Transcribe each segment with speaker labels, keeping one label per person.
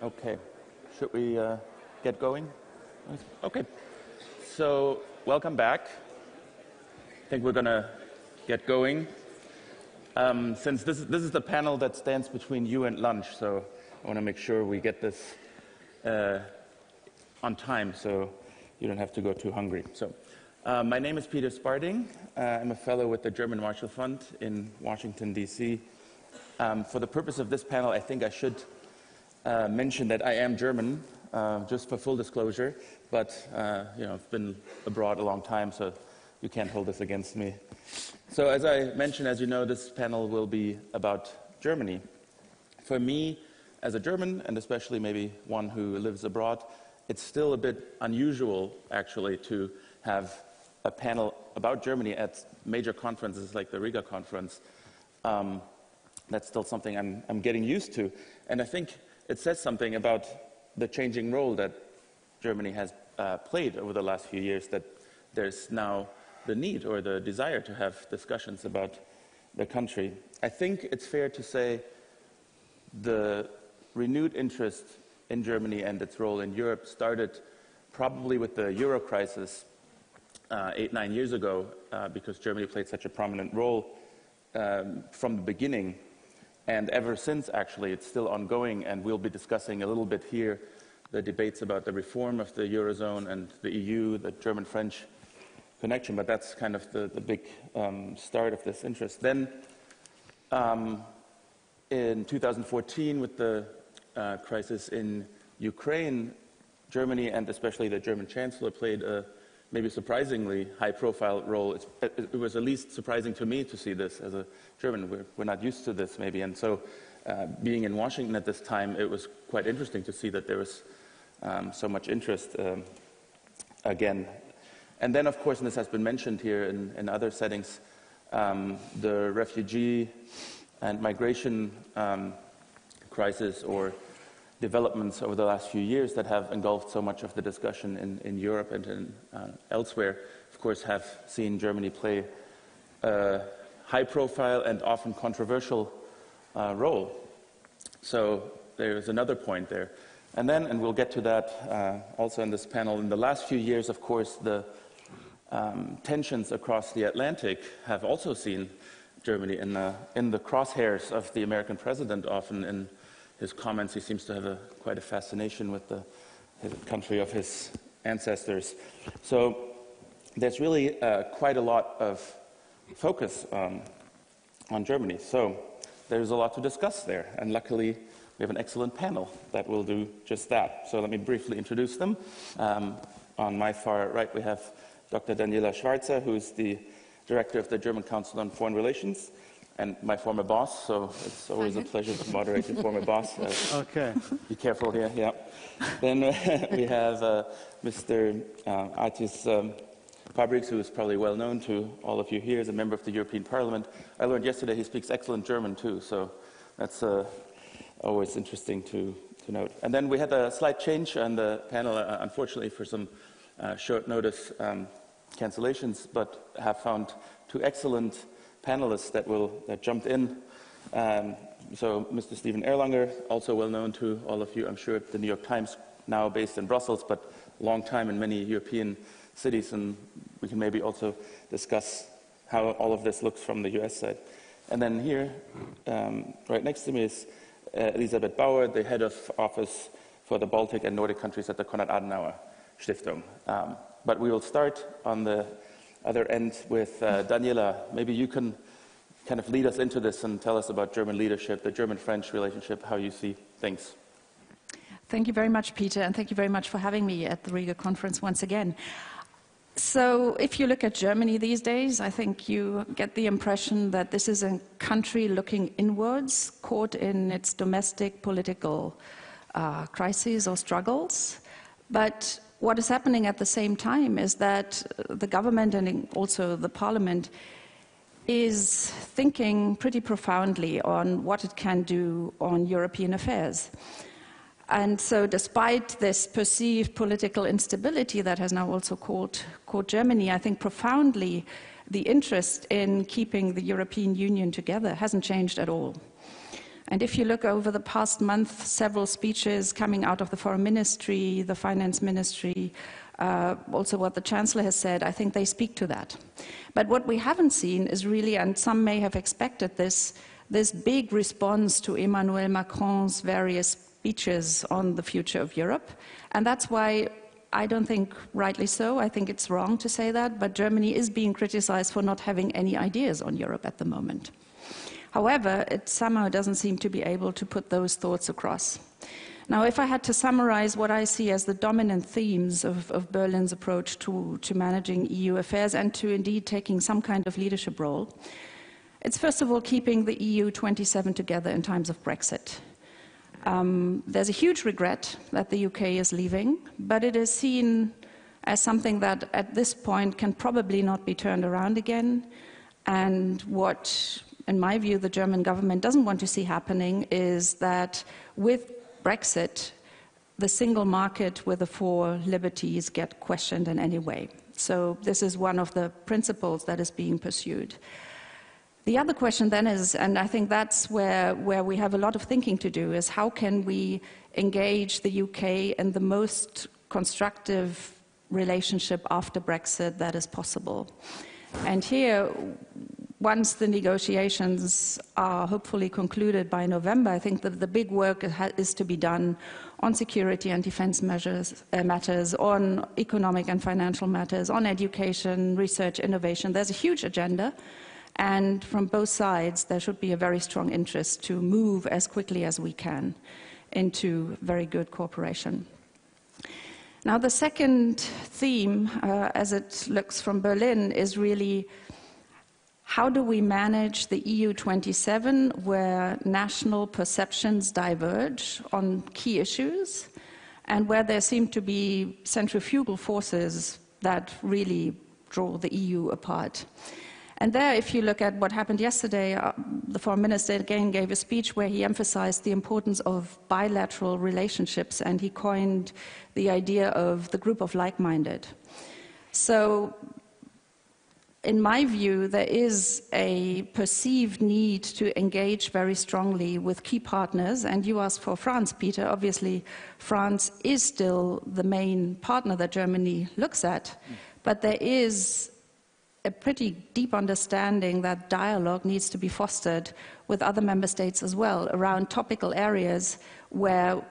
Speaker 1: Okay, should we get going? Okay, so welcome back. I think we're going to get going. Since this is the panel that stands between you and lunch, so I want to make sure we get this on time so you don't have to go too hungry. So, my name is Peter Sparding. I'm a fellow with the German Marshall Fund in Washington, D.C. For the purpose of this panel, I think I should mention that I am German, just for full disclosure, but I've been abroad a long time, so you can't hold this against me. So as I mentioned, as you know, this panel will be about Germany. For me, as a German, and especially maybe one who lives abroad, it's still a bit unusual, actually, to have a panel about Germany at major conferences like the Riga conference. That's still something I'm getting used to. And I think it says something about the changing role that Germany has played over the last few years, that there's now the need or the desire to have discussions about the country. I think it's fair to say the renewed interest in Germany and its role in Europe started probably with the Euro crisis 8-9 years ago, because Germany played such a prominent role from the beginning. And ever since, actually, it's still ongoing, and we'll be discussing a little bit here the debates about the reform of the Eurozone and the EU, the German-French connection, but that's kind of the big start of this interest. Then, in 2014, with the crisis in Ukraine, Germany, and especially the German Chancellor, played a maybe surprisingly high-profile role. It was at least surprising to me to see this as a German. We're not used to this, maybe. And so being in Washington at this time, it was quite interesting to see that there was so much interest again. And then, of course, and this has been mentioned here in other settings, the refugee and migration crisis or developments over the last few years that have engulfed so much of the discussion in Europe and elsewhere, of course, have seen Germany play a high-profile and often controversial role. So there's another point there. And then, and we'll get to that also in this panel, in the last few years, of course, the tensions across the Atlantic have also seen Germany in the crosshairs of the American president. Often in his comments, he seems to have quite a fascination with the country of his ancestors. So there's really quite a lot of focus on Germany. So there's a lot to discuss there, and luckily we have an excellent panel that will do just that. So let me briefly introduce them. On my far right, we have Dr. Daniela Schwarzer, who is the director of the German Council on Foreign Relations, and my former boss, so it's always a pleasure to moderate your former boss.
Speaker 2: Okay.
Speaker 1: Be careful here, yeah. Then we have Mr. Artis Fabriks, who is probably well known to all of you here as a member of the European Parliament. I learned yesterday he speaks excellent German too, so that's always interesting to note. And then we had a slight change on the panel, unfortunately for some short notice cancellations, but have found two excellent panelists that jumped in. So Mr. Stephen Erlanger, also well known to all of you, I'm sure, at the New York Times, now based in Brussels, but a long time in many European cities, and we can maybe also discuss how all of this looks from the US side. And then here, right next to me is Elisabeth Bauer, the head of office for the Baltic and Nordic countries at the Konrad Adenauer Stiftung. But we will start on the other end with Daniela. Maybe you can kind of lead us into this and tell us about German leadership, the German-French relationship, how you see things.
Speaker 3: Thank you very much, Peter, and thank you very much for having me at the Riga conference once again. So if you look at Germany these days, I think you get the impression that this is a country looking inwards, caught in its domestic political crises or struggles. But what is happening at the same time is that the government and also the parliament is thinking pretty profoundly on what it can do on European affairs. And so despite this perceived political instability that has now also caught Germany, I think profoundly the interest in keeping the European Union together hasn't changed at all. And if you look over the past month, several speeches coming out of the Foreign Ministry, the Finance Ministry, also what the Chancellor has said, I think they speak to that. But what we haven't seen is really, and some may have expected this big response to Emmanuel Macron's various speeches on the future of Europe. And that's why I don't think, rightly so, I think it's wrong to say that, but Germany is being criticized for not having any ideas on Europe at the moment. However, it somehow doesn't seem to be able to put those thoughts across. Now, if I had to summarize what I see as the dominant themes of Berlin's approach to managing EU affairs and to indeed taking some kind of leadership role, it's first of all keeping the EU 27 together in times of Brexit. There's a huge regret that the UK is leaving, but it is seen as something that at this point can probably not be turned around again. And what, in my view, the German government doesn't want to see happening is that with Brexit, the single market with the 4 liberties get questioned in any way. So this is one of the principles that is being pursued. The other question then is, and I think that's where we have a lot of thinking to do, is how can we engage the UK in the most constructive relationship after Brexit that is possible. And here, once the negotiations are hopefully concluded by November, I think that the big work is to be done on security and defense matters, on economic and financial matters, on education, research, innovation. There's a huge agenda, and from both sides, there should be a very strong interest to move as quickly as we can into very good cooperation. Now, the second theme, as it looks from Berlin, is really how do we manage the EU 27 where national perceptions diverge on key issues and where there seem to be centrifugal forces that really draw the EU apart. And there, if you look at what happened yesterday, the Foreign Minister again gave a speech where he emphasized the importance of bilateral relationships, and he coined the idea of the group of like-minded. So, in my view, there is a perceived need to engage very strongly with key partners, and you asked for France, Peter. Obviously, France is still the main partner that Germany looks at, but there is a pretty deep understanding that dialogue needs to be fostered with other member states as well around topical areas where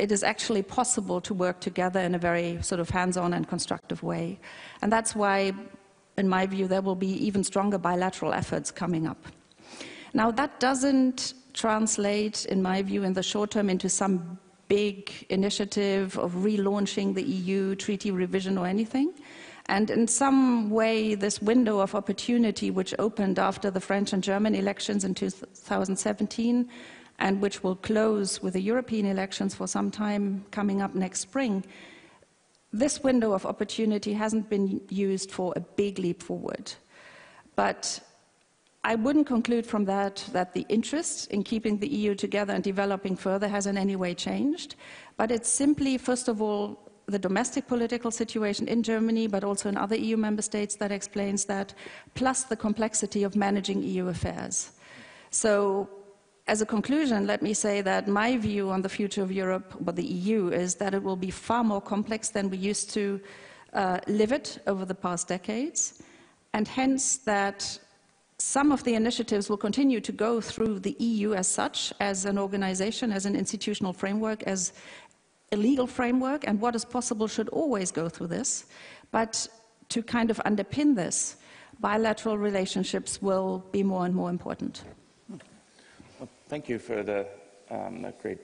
Speaker 3: it is actually possible to work together in a very sort of hands-on and constructive way. And that's why, in my view, there will be even stronger bilateral efforts coming up. Now, that doesn't translate, in my view, in the short term into some big initiative of relaunching the EU treaty revision or anything. And in some way, this window of opportunity which opened after the French and German elections in 2017, and which will close with the European elections for some time coming up next spring, this window of opportunity hasn't been used for a big leap forward. But I wouldn't conclude from that that the interest in keeping the EU together and developing further has in any way changed. But it's simply, first of all, the domestic political situation in Germany, but also in other EU member states that explains that, plus the complexity of managing EU affairs. So, as a conclusion, let me say that my view on the future of Europe, or the EU, is that it will be far more complex than we used to live it over the past decades, and hence that some of the initiatives will continue to go through the EU as such, as an organization, as an institutional framework, as a legal framework, and what is possible should always go through this. But to kind of underpin this, bilateral relationships will be more and more important.
Speaker 1: Well, thank you for the great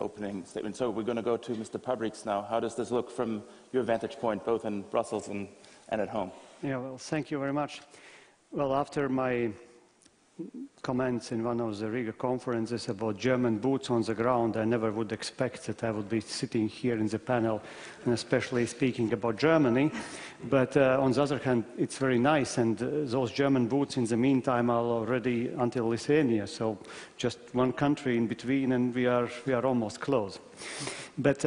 Speaker 1: opening statement. So we're going to go to Mr. Pabriks now. How does this look from your vantage point, both in Brussels and at home?
Speaker 2: Yeah, well, thank you very much. Well, after my comments in one of the Riga conferences about German boots on the ground, I never would expect that I would be sitting here in the panel and especially speaking about Germany. But on the other hand, it's very nice, and those German boots in the meantime are already until Lithuania, so just one country in between, and we are almost close. But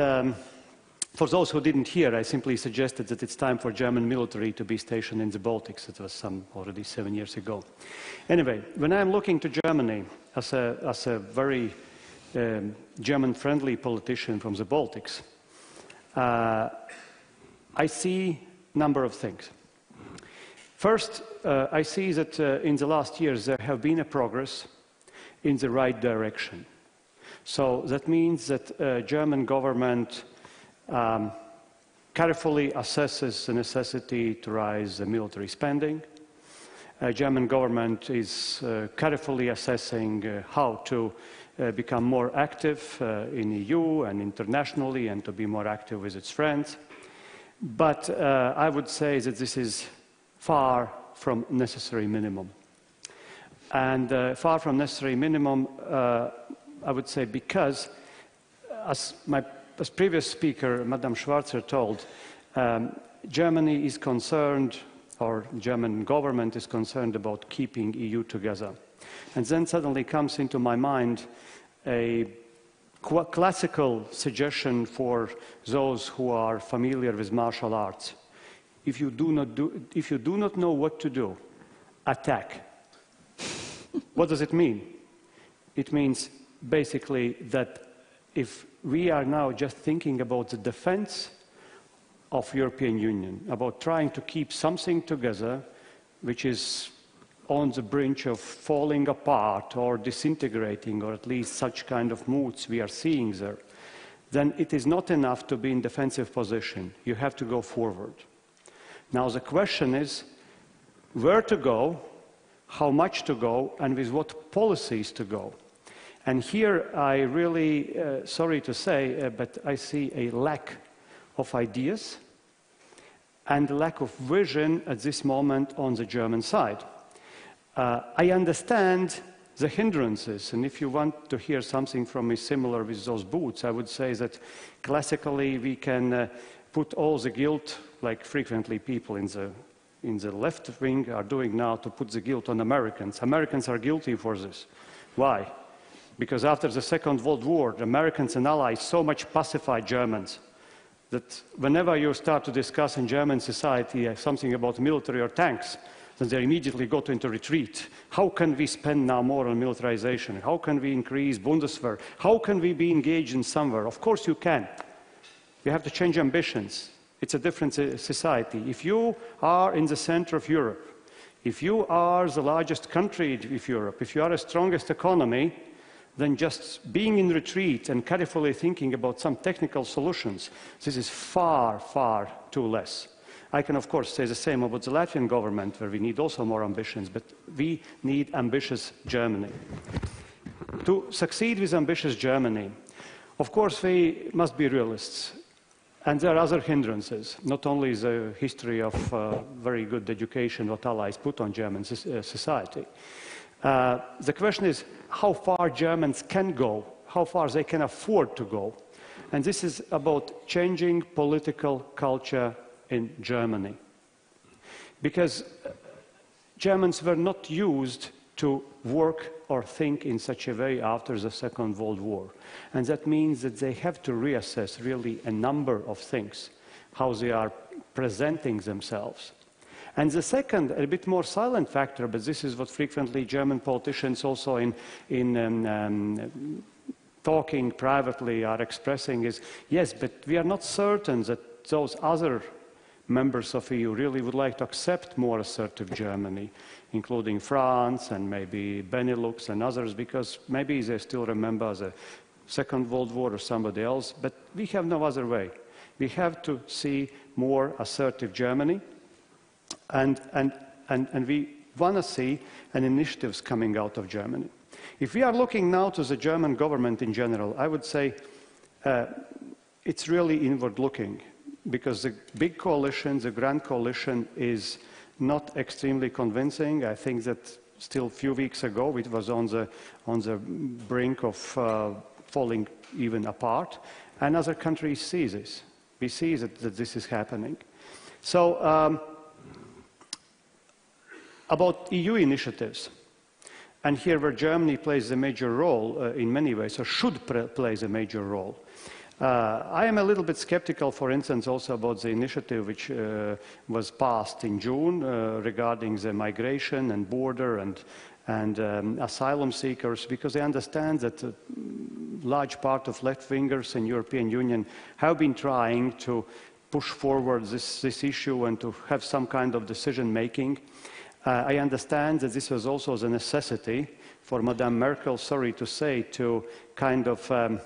Speaker 2: For those who didn't hear, I simply suggested that it's time for German military to be stationed in the Baltics. It was already 7 years ago. Anyway, when I'm looking to Germany as a very German-friendly politician from the Baltics, I see a number of things. First, I see that in the last years there have been a progress in the right direction. So that means that German government carefully assesses the necessity to raise the military spending. German government is carefully assessing how to become more active in EU and internationally and to be more active with its friends. But I would say that this is far from necessary minimum. And far from necessary minimum, I would say because, as previous speaker, Madame Schwarzer, told, Germany is concerned, or German government is concerned about keeping EU together. And then suddenly comes into my mind a classical suggestion for those who are familiar with martial arts. If you do not know what to do, attack. What does it mean? It means basically that if we are now just thinking about the defense of European Union, about trying to keep something together which is on the brink of falling apart or disintegrating, or at least such kind of moods we are seeing there, then it is not enough to be in defensive position. You have to go forward. Now the question is where to go, how much to go, and with what policies to go. And here I really, sorry to say, but I see a lack of ideas and a lack of vision at this moment on the German side. I understand the hindrances, and if you want to hear something from me similar with those boots, I would say that classically we can put all the guilt, like frequently people in the left wing are doing now, to put the guilt on Americans. Americans are guilty for this. Why? Because after the Second World War, the Americans and Allies so much pacified Germans that whenever you start to discuss in German society something about military or tanks, then they immediately go into retreat. How can we spend now more on militarization? How can we increase Bundeswehr? How can we be engaged in somewhere? Of course you can. You have to change ambitions. It's a different society. If you are in the center of Europe, if you are the largest country of Europe, if you are the strongest economy, then just being in retreat and carefully thinking about some technical solutions, this is far, far too less. I can, of course, say the same about the Latvian government, where we need also more ambitions, but we need ambitious Germany. To succeed with ambitious Germany, of course, we must be realists. And there are other hindrances, not only the history of very good education what Allies put on German society. The question is how far Germans can go, how far they can afford to go. And this is about changing political culture in Germany. Because Germans were not used to work or think in such a way after the Second World War. And that means that they have to reassess really a number of things, how they are presenting themselves. And the second, a bit more silent factor, but this is what frequently German politicians also in talking privately are expressing is, yes, but we are not certain that those other members of EU really would like to accept more assertive Germany, including France and maybe Benelux and others, because maybe they still remember the Second World War or somebody else, but we have no other way. We have to see more assertive Germany, and we want to see initiatives coming out of Germany. If we are looking now to the German government in general, I would say it's really inward-looking, because the big coalition, the grand coalition, is not extremely convincing. I think that still a few weeks ago it was on the brink of falling even apart, and other countries see this. We see that this is happening. So about EU initiatives, and here where Germany plays a major role in many ways, or should play a major role. I am a little bit skeptical, for instance, also about the initiative which was passed in June regarding the migration and border and asylum seekers, because I understand that a large part of left-wingers in European Union have been trying to push forward this issue and to have some kind of decision-making. I understand that this was also the necessity for Madame Merkel, sorry to say, to kind of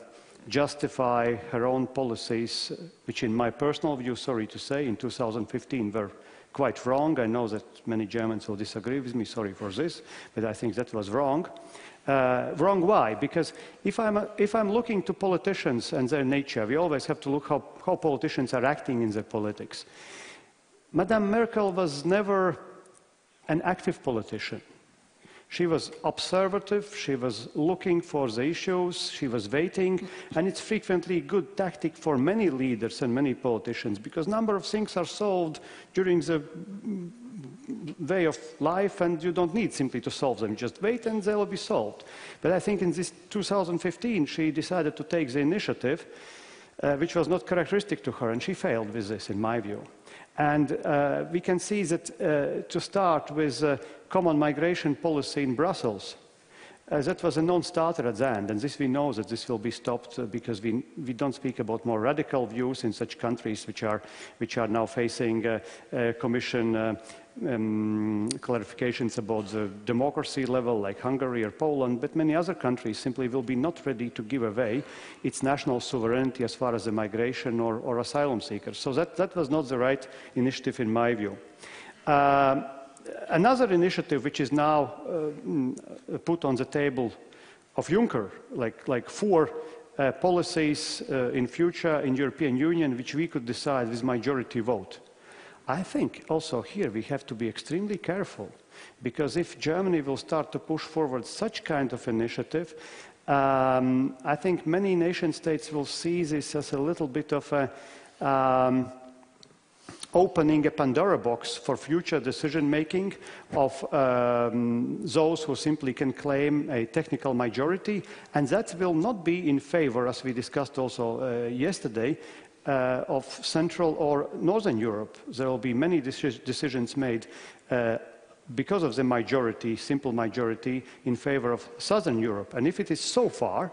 Speaker 2: justify her own policies, which in my personal view, sorry to say, in 2015 were quite wrong. I know that many Germans will disagree with me, sorry for this, but I think that was wrong. Wrong why? Because if I'm looking to politicians and their nature, we always have to look how politicians are acting in their politics. Madame Merkel was never an active politician. She was observative, she was looking for the issues, she was waiting, and it's frequently a good tactic for many leaders and many politicians, because a number of things are solved during the way of life, and you don't need simply to solve them. Just wait and they'll be solved. But I think in this 2015, she decided to take the initiative, which was not characteristic to her, and she failed with this, in my view. And we can see that to start with common migration policy in Brussels, that was a non-starter at the end, and this we know that this will be stopped because we don't speak about more radical views in such countries which are now facing Commission clarifications about the democracy level, like Hungary or Poland, but many other countries simply will be not ready to give away its national sovereignty as far as the migration or asylum seekers. So that was not the right initiative in my view. Another initiative which is now put on the table of Juncker, like four policies in future in European Union which we could decide with majority vote. I think also here we have to be extremely careful, because if Germany will start to push forward such kind of initiative, I think many nation states will see this as a little bit of a opening a Pandora box for future decision-making of those who simply can claim a technical majority, and that will not be in favor, as we discussed also yesterday, of Central or Northern Europe. There will be many decisions made because of the majority, simple majority, in favor of Southern Europe. And if it is so far,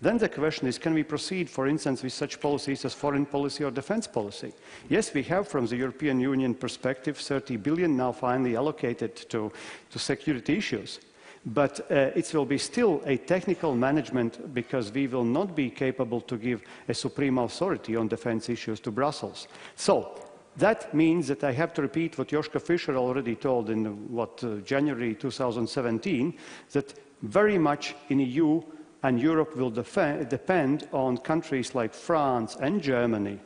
Speaker 2: then the question is, can we proceed, for instance, with such policies as foreign policy or defense policy? Yes, we have, from the European Union perspective, 30 billion now finally allocated to security issues. But it will be still a technical management, because we will not be capable to give a supreme authority on defense issues to Brussels. So that means that I have to repeat what Joschka Fischer already told in January 2017, that very much in EU and Europe will depend on countries like France and Germany,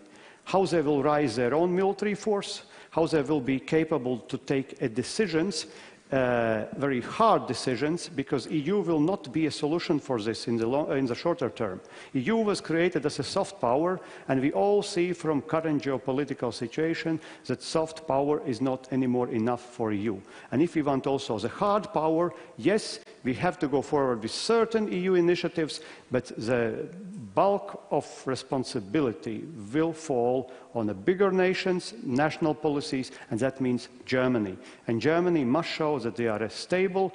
Speaker 2: how they will raise their own military force, how they will be capable to take decisions, very hard decisions, because EU will not be a solution for this in the shorter term. EU was created as a soft power, and we all see from current geopolitical situation that soft power is not anymore enough for EU. And if we want also the hard power, yes, we have to go forward with certain EU initiatives, but the bulk of responsibility will fall on the bigger nations, national policies, and that means Germany. And Germany must show that they are a stable,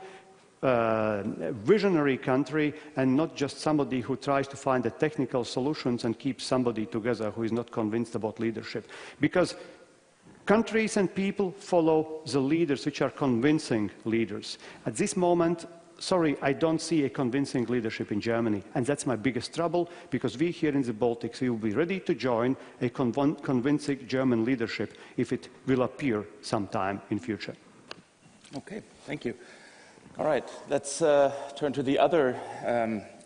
Speaker 2: visionary country, and not just somebody who tries to find the technical solutions and keep somebody together who is not convinced about leadership. Because countries and people follow the leaders which are convincing leaders. At this moment, sorry, I don't see a convincing leadership in Germany, and that's my biggest trouble, because we here in the Baltics, we will be ready to join a convincing German leadership if it will appear sometime in future.
Speaker 1: Okay, thank you. All right, let's turn to the other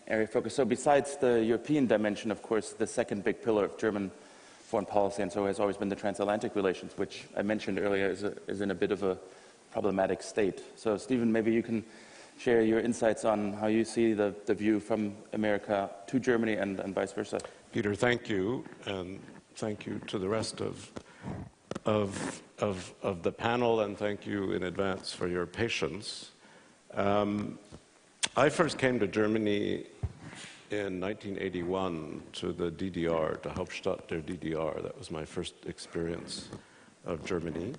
Speaker 1: area of focus. So besides the European dimension, of course, the second big pillar of German foreign policy, and so has always been the transatlantic relations, which I mentioned earlier is in a bit of a problematic state. So Stephen, maybe you can share your insights on how you see the view from America to Germany and vice versa.
Speaker 4: Peter, thank you, and thank you to the rest of the panel, and thank you in advance for your patience. I first came to Germany in 1981 to the DDR, to Hauptstadt der DDR. That was my first experience of Germany.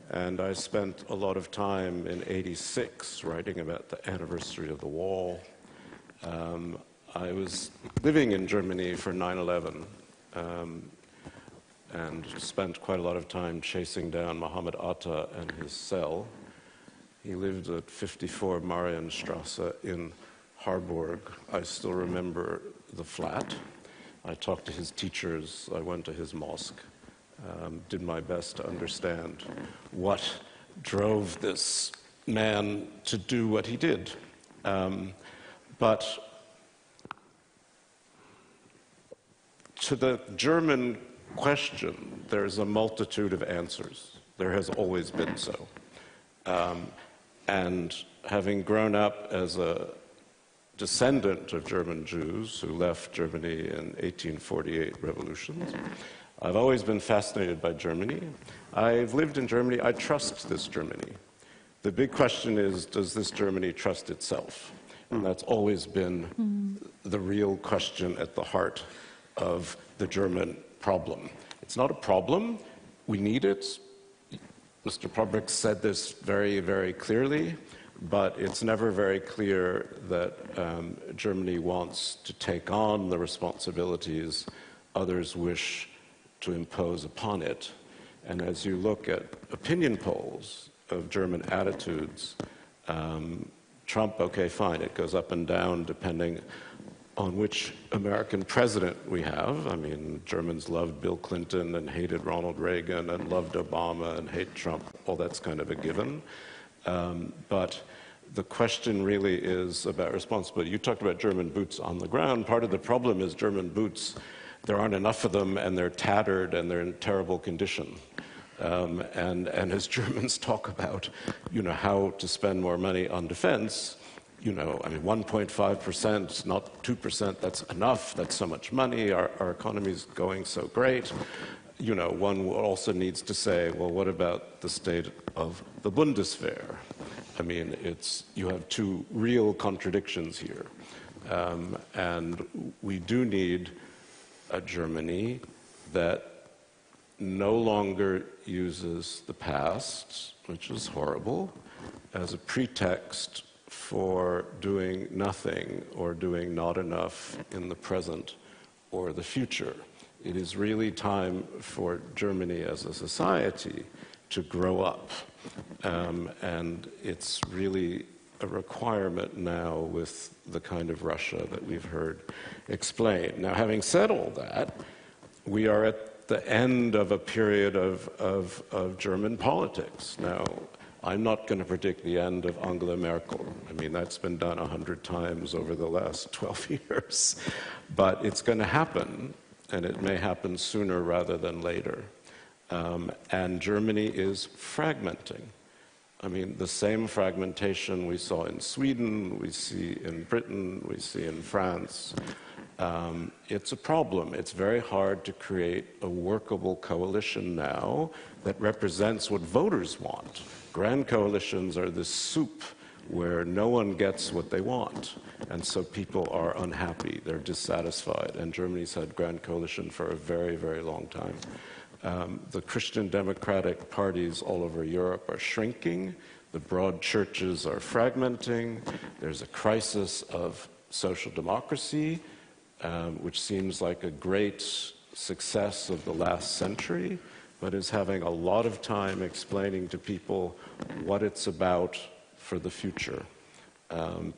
Speaker 4: And I spent a lot of time in '86 writing about the anniversary of the wall. I was living in Germany for 9/11 and spent quite a lot of time chasing down Mohammed Atta and his cell. He lived at 54 Marienstrasse in Harburg. I still remember the flat. I talked to his teachers. I went to his mosque. Did my best to understand what drove this man to do what he did. But to the German question, there's a multitude of answers. There has always been so. And having grown up as a descendant of German Jews who left Germany in 1848 revolutions, I've always been fascinated by Germany. I've lived in Germany. I trust this Germany. The big question is, does this Germany trust itself? And that's always been the real question at the heart of the German problem. It's not a problem. We need it. Mr. Pabriks said this very, very clearly, but it's never very clear that Germany wants to take on the responsibilities others wish to impose upon it. And as you look at opinion polls of German attitudes, Trump, okay, fine, it goes up and down depending on which American president we have. I mean, Germans loved Bill Clinton and hated Ronald Reagan and loved Obama and hate Trump. All that's kind of a given. But the question really is about responsibility. You talked about German boots on the ground. Part of the problem is German boots, there aren't enough of them, and they're tattered and they're in terrible condition. And as Germans talk about, how to spend more money on defense, 1.5%, not 2%, that's enough, that's so much money, our economy's going so great. One also needs to say, well, what about the state of the Bundeswehr? I mean, you have two real contradictions here. And we do need a Germany that no longer uses the past, which is horrible, as a pretext for doing nothing or doing not enough in the present or the future. It is really time for Germany as a society to grow up. And it's really a requirement now with the kind of Russia that we've heard explained. Now, having said all that, we are at the end of a period of German politics. Now, I'm not going to predict the end of Angela Merkel. I mean, that's been done 100 times over the last 12 years. But it's going to happen, and it may happen sooner rather than later. And Germany is fragmenting. I mean, the same fragmentation we saw in Sweden, we see in Britain, we see in France. It's a problem. It's very hard to create a workable coalition now that represents what voters want. Grand coalitions are this soup where no one gets what they want. And so people are unhappy, they're dissatisfied. And Germany's had grand coalition for a very, very long time. The Christian democratic parties all over Europe are shrinking. The broad churches are fragmenting. There's a crisis of social democracy, which seems like a great success of the last century, but is having a lot of time explaining to people what it's about for the future.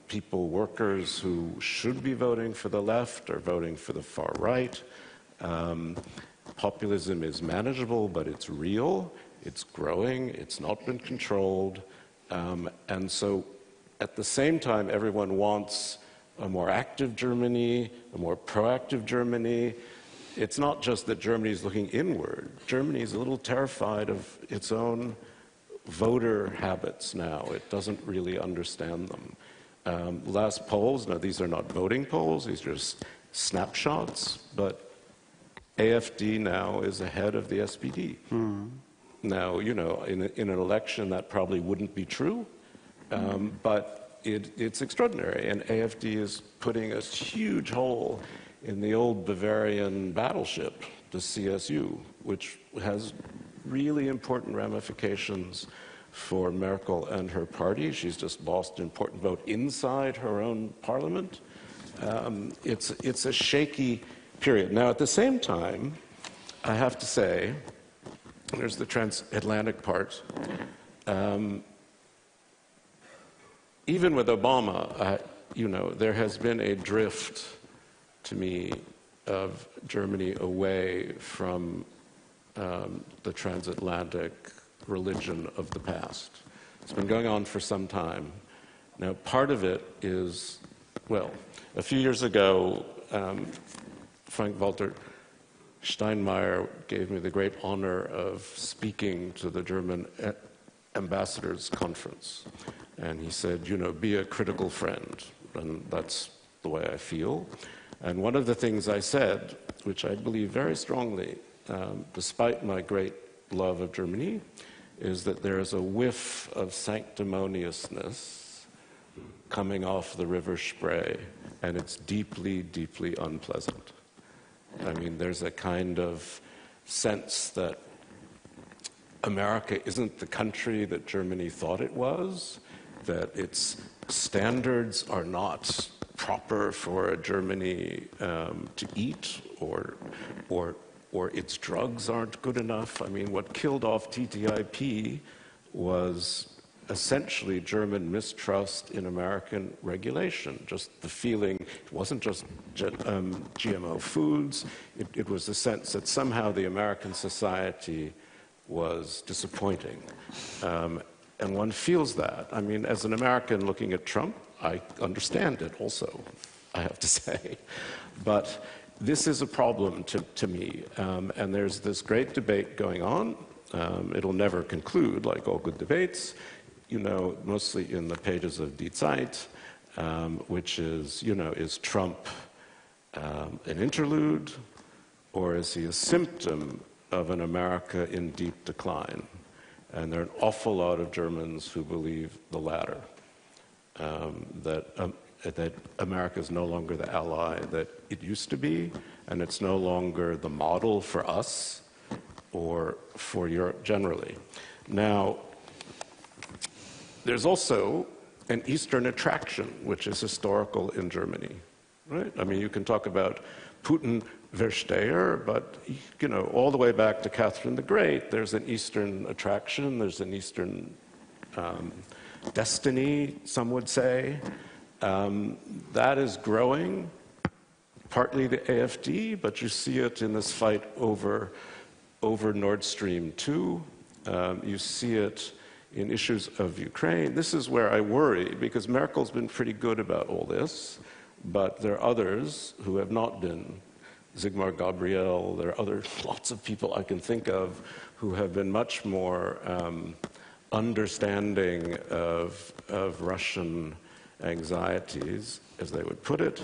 Speaker 4: People, workers who should be voting for the left are voting for the far right. Populism is manageable, but it's real, it's growing, it's not been controlled. And so at the same time, everyone wants a more active Germany, a more proactive Germany. It's not just that Germany is looking inward. Germany is a little terrified of its own voter habits now. It doesn't really understand them. Last polls, now these are not voting polls, these are just snapshots, but AfD now is ahead of the SPD. Now, in an election that probably wouldn't be true, but it's extraordinary. And AfD is putting a huge hole in the old Bavarian battleship, the CSU, which has really important ramifications for Merkel and her party. She's just lost an important vote inside her own parliament. It's a shaky period. Now, at the same time, I have to say, there's the transatlantic part. Even with Obama, there has been a drift, to me, of Germany away from the transatlantic religion of the past. It's been going on for some time. Now, part of it is, well, a few years ago, Frank-Walter Steinmeier gave me the great honor of speaking to the German ambassadors' conference. And he said, be a critical friend. And that's the way I feel. And one of the things I said, which I believe very strongly, despite my great love of Germany, is that there is a whiff of sanctimoniousness coming off the River Spree, and it's deeply, deeply unpleasant. I mean, there's a kind of sense that America isn't the country that Germany thought it was, that its standards are not proper for Germany to eat, or its drugs aren't good enough. I mean, what killed off TTIP was essentially German mistrust in American regulation. Just the feeling, it wasn't just GMO foods, it was the sense that somehow the American society was disappointing. And one feels that. I mean, as an American looking at Trump, I understand it also, I have to say. But this is a problem to me. And there's this great debate going on. It'll never conclude, like all good debates, mostly in the pages of Die Zeit, which is, is Trump an interlude, or is he a symptom of an America in deep decline? And there are an awful lot of Germans who believe the latter, that America is no longer the ally that it used to be, and it's no longer the model for us or for Europe generally. Now, there's also an Eastern attraction, which is historical in Germany, right? I mean, you can talk about Putin Versteher, but, all the way back to Catherine the Great, there's an Eastern attraction, there's an Eastern destiny, some would say. That is growing, partly the AfD, but you see it in this fight over Nord Stream 2. You see it in issues of Ukraine. This is where I worry, because Merkel's been pretty good about all this, but there are others who have not been. Sigmar Gabriel, there are lots of people I can think of who have been much more understanding of Russian anxieties, as they would put it,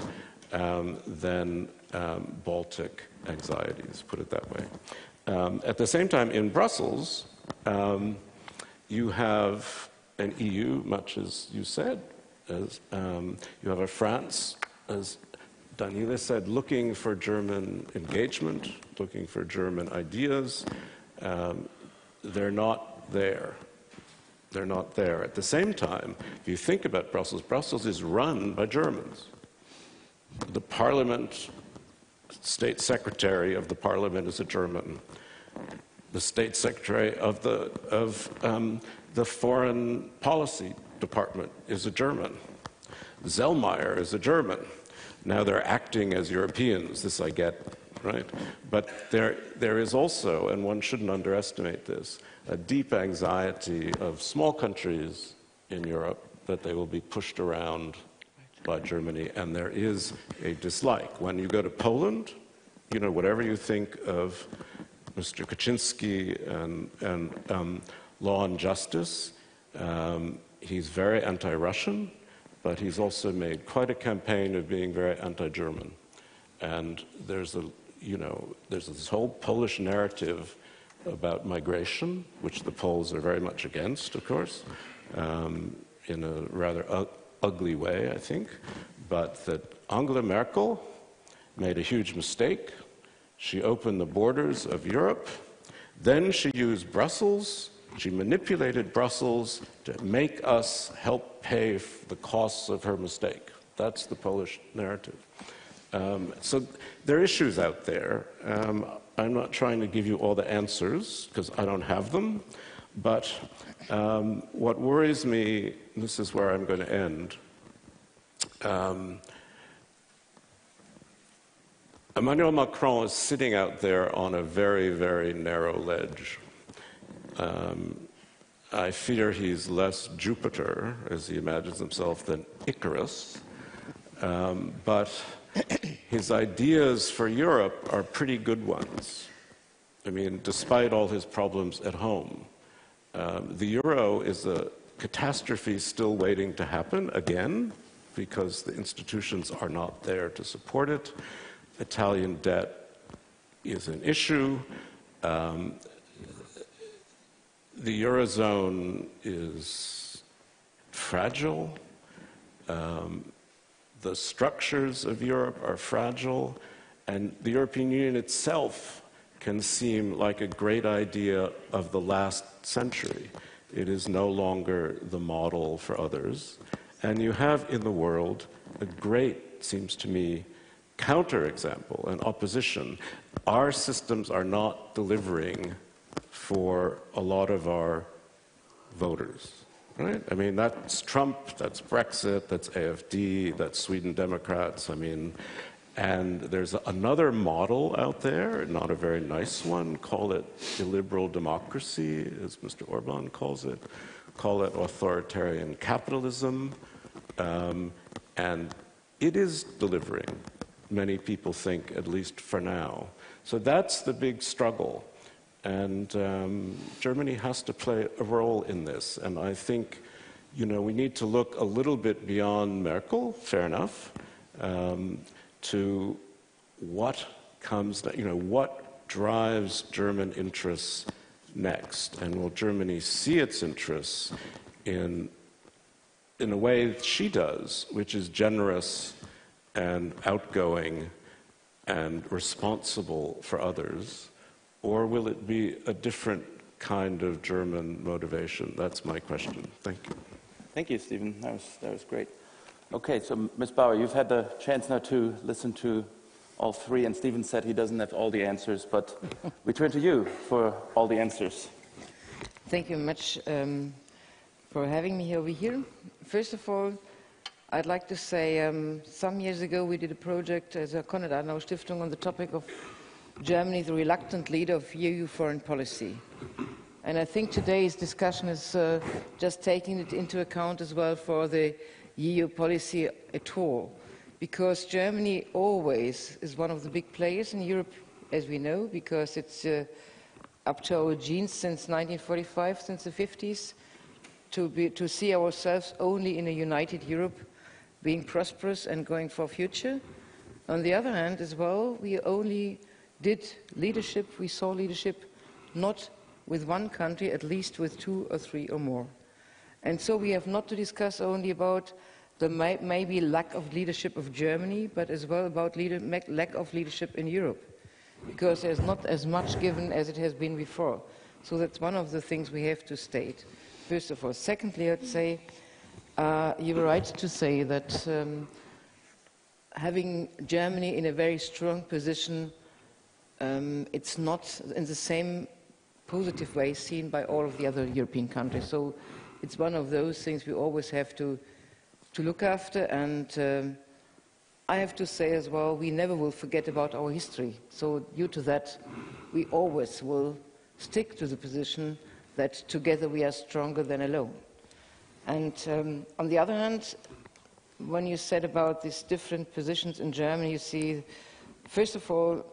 Speaker 4: than Baltic anxieties, put it that way. At the same time, in Brussels, you have an EU, much as you said, as you have a France, as Daniela said, looking for German engagement, looking for German ideas. They're not there. They're not there. At the same time, if you think about Brussels, Brussels is run by Germans. The parliament, state secretary of the parliament is a German. The state secretary of the foreign policy department is a German. Zellmeyer is a German. Now they're acting as Europeans, this I get, right? But there is also, and one shouldn't underestimate this, a deep anxiety of small countries in Europe that they will be pushed around by Germany, and there is a dislike. When you go to Poland, whatever you think of Mr. Kaczynski and Law and Justice, he's very anti-Russian, but he's also made quite a campaign of being very anti-German. And there's this whole Polish narrative about migration, which the Poles are very much against, of course, in a rather ugly way, I think, but that Angela Merkel made a huge mistake. She opened the borders of Europe. Then she used Brussels. She manipulated Brussels to make us help pay the costs of her mistake. That's the Polish narrative. So there are issues out there. I'm not trying to give you all the answers, because I don't have them. But what worries me, and this is where I'm going to end, Emmanuel Macron is sitting out there on a very, very narrow ledge. I fear he's less Jupiter, as he imagines himself, than Icarus. But his ideas for Europe are pretty good ones. I mean, despite all his problems at home. The euro is a catastrophe still waiting to happen again, because the institutions are not there to support it. Italian debt is an issue. The Eurozone is fragile. The structures of Europe are fragile. And the European Union itself can seem like a great idea of the last century. It is no longer the model for others. And you have in the world a great, seems to me, counterexample, an opposition. Our systems are not delivering for a lot of our voters, right? I mean, that's Trump, that's Brexit, that's AfD, that's Sweden Democrats. I mean, and there's another model out there, not a very nice one, call it illiberal democracy, as Mr. Orban calls it, call it authoritarian capitalism, and it is delivering, many people think, at least for now. So that's the big struggle, and Germany has to play a role in this, and I think, you know, we need to look a little bit beyond Merkel, fair enough, to what comes, you know, what drives German interests next, and will Germany see its interests in a way she does, which is generous and outgoing and responsible for others, or will it be a different kind of German motivation? That's my question. Thank you.
Speaker 1: Thank you, Stephen. That was great. Okay, so Ms. Bauer, you've had the chance now to listen to all three, and Stephen said he doesn't have all the answers, but we turn to you for all the answers.
Speaker 5: Thank you very much for having me over here. First of all, I'd like to say some years ago we did a project as a Konrad Adenauer Stiftung on the topic of Germany, the reluctant leader of EU foreign policy. And I think today's discussion is just taking it into account as well for the EU policy at all, because Germany always is one of the big players in Europe, as we know, because it's up to our genes since 1945, since the 50s, to see ourselves only in a united Europe, being prosperous and going for future. On the other hand, as well, we only did leadership, we saw leadership not with one country, at least with two or three or more. And so we have not to discuss only about the maybe lack of leadership of Germany, but as well about lack of leadership in Europe, because there's not as much given as it has been before. So that's one of the things we have to state, first of all. Secondly, I'd say you were right to say that having Germany in a very strong position, it's not in the same positive way seen by all of the other European countries. So it's one of those things we always have to look after, and I have to say as well, we never will forget about our history. So due to that, we always will stick to the position that together we are stronger than alone. And on the other hand, when you said about these different positions in Germany, you see, first of all,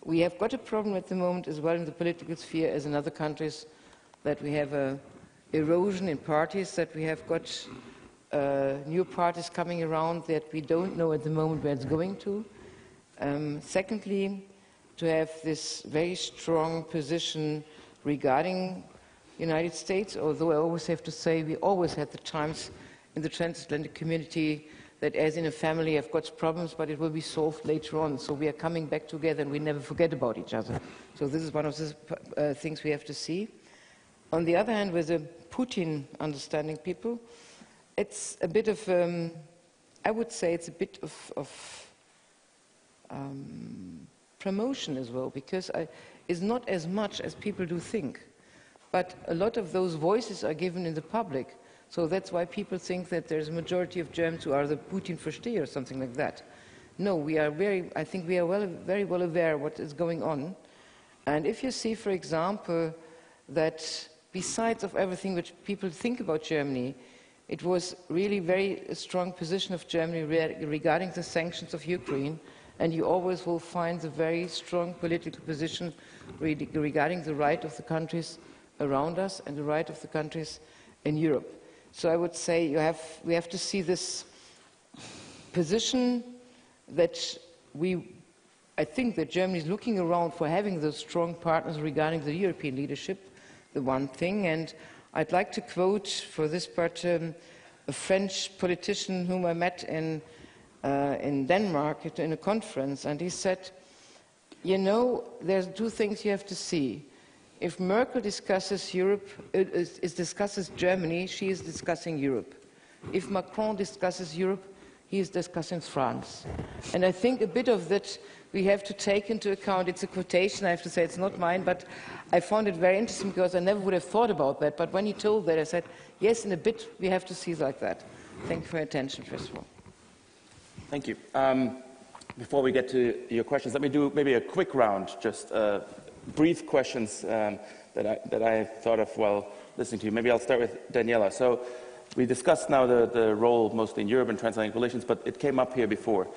Speaker 5: we have got a problem at the moment as well in the political sphere as in other countries, that we have an erosion in parties, that we have got new parties coming around that we don't know at the moment where it's going to. Secondly, to have this very strong position regarding the United States, although I always have to say we always had the times in the transatlantic community that as in a family I've got problems, but it will be solved later on. So we are coming back together and we never forget about each other. So this is one of the things we have to see. On the other hand, with the Putin understanding people, it's a bit of, I would say it's a bit of promotion as well, because it's not as much as people do think. But a lot of those voices are given in the public. So that's why people think that there's a majority of Germans who are the Putin-Versteher or something like that. No, I think we are very well aware of what is going on. And if you see, for example, that besides of everything which people think about Germany, it was really very strong position of Germany regarding the sanctions of Ukraine, and you always will find a very strong political position regarding the right of the countries around us and the right of the countries in Europe. So I would say we have to see this position that I think that Germany is looking around for having those strong partners regarding the European leadership, the one thing. And I'd like to quote for this part a French politician whom I met in Denmark in a conference, and he said, you know, there's two things you have to see. If Merkel discusses discusses Germany, she is discussing Europe. If Macron discusses Europe, he is discussing France. And I think a bit of that we have to take into account. It's a quotation, I have to say, it's not mine, but I found it very interesting because I never would have thought about that. But when he told that, I said, yes, in a bit we have to see like that. Thank you for your attention, first of all.
Speaker 1: Thank you. Before we get to your questions, let me do maybe a quick round, just brief questions that I thought of while listening to you. Maybe I'll start with Daniela. So we discussed now the role mostly in Europe and transatlantic relations, but it came up here before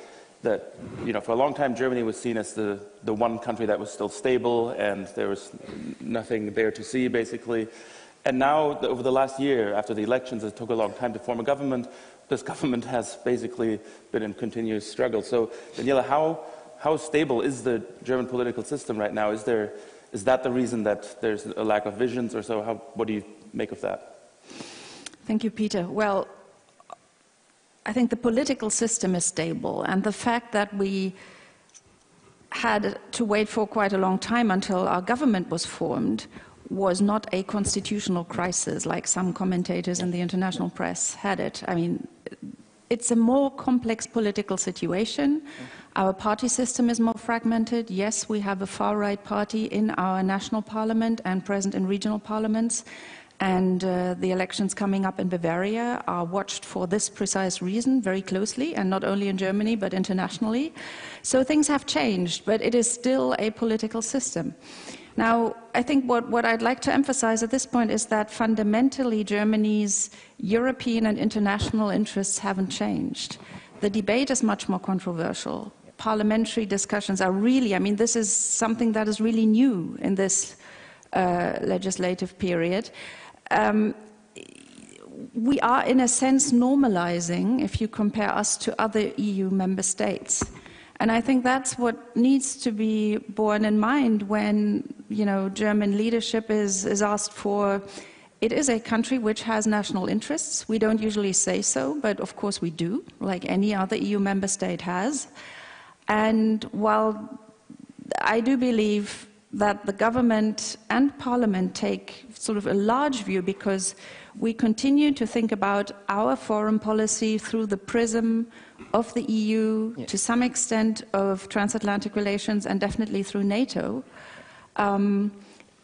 Speaker 1: that, you know, for a long time Germany was seen as the one country that was still stable and there was nothing there to see, basically. And now, over the last year, after the elections, it took a long time to form a government. This government has basically been in continuous struggle. So, Daniela, how stable is the German political system right now? Is that the reason that there's a lack of visions or so? What do you make of that?
Speaker 3: Thank you, Peter. Well, I think the political system is stable, and the fact that we had to wait for quite a long time until our government was formed was not a constitutional crisis like some commentators in the international press had it. I mean, it's a more complex political situation. Our party system is more fragmented. Yes, we have a far-right party in our national parliament and present in regional parliaments. And the elections coming up in Bavaria are watched for this precise reason very closely, and not only in Germany, but internationally. So things have changed, but it is still a political system. Now, I think what I'd like to emphasize at this point is that fundamentally Germany's European and international interests haven't changed. The debate is much more controversial. Parliamentary discussions are really, I mean, this is something that is really new in this legislative period. We are, in a sense, normalizing if you compare us to other EU member states. And I think that's what needs to be borne in mind when, you know, German leadership is asked for. It is a country which has national interests. We don't usually say so, but of course we do, like any other EU member state has. And while I do believe that the government and parliament take sort of a large view, because we continue to think about our foreign policy through the prism of the EU, to some extent of transatlantic relations, and definitely through NATO.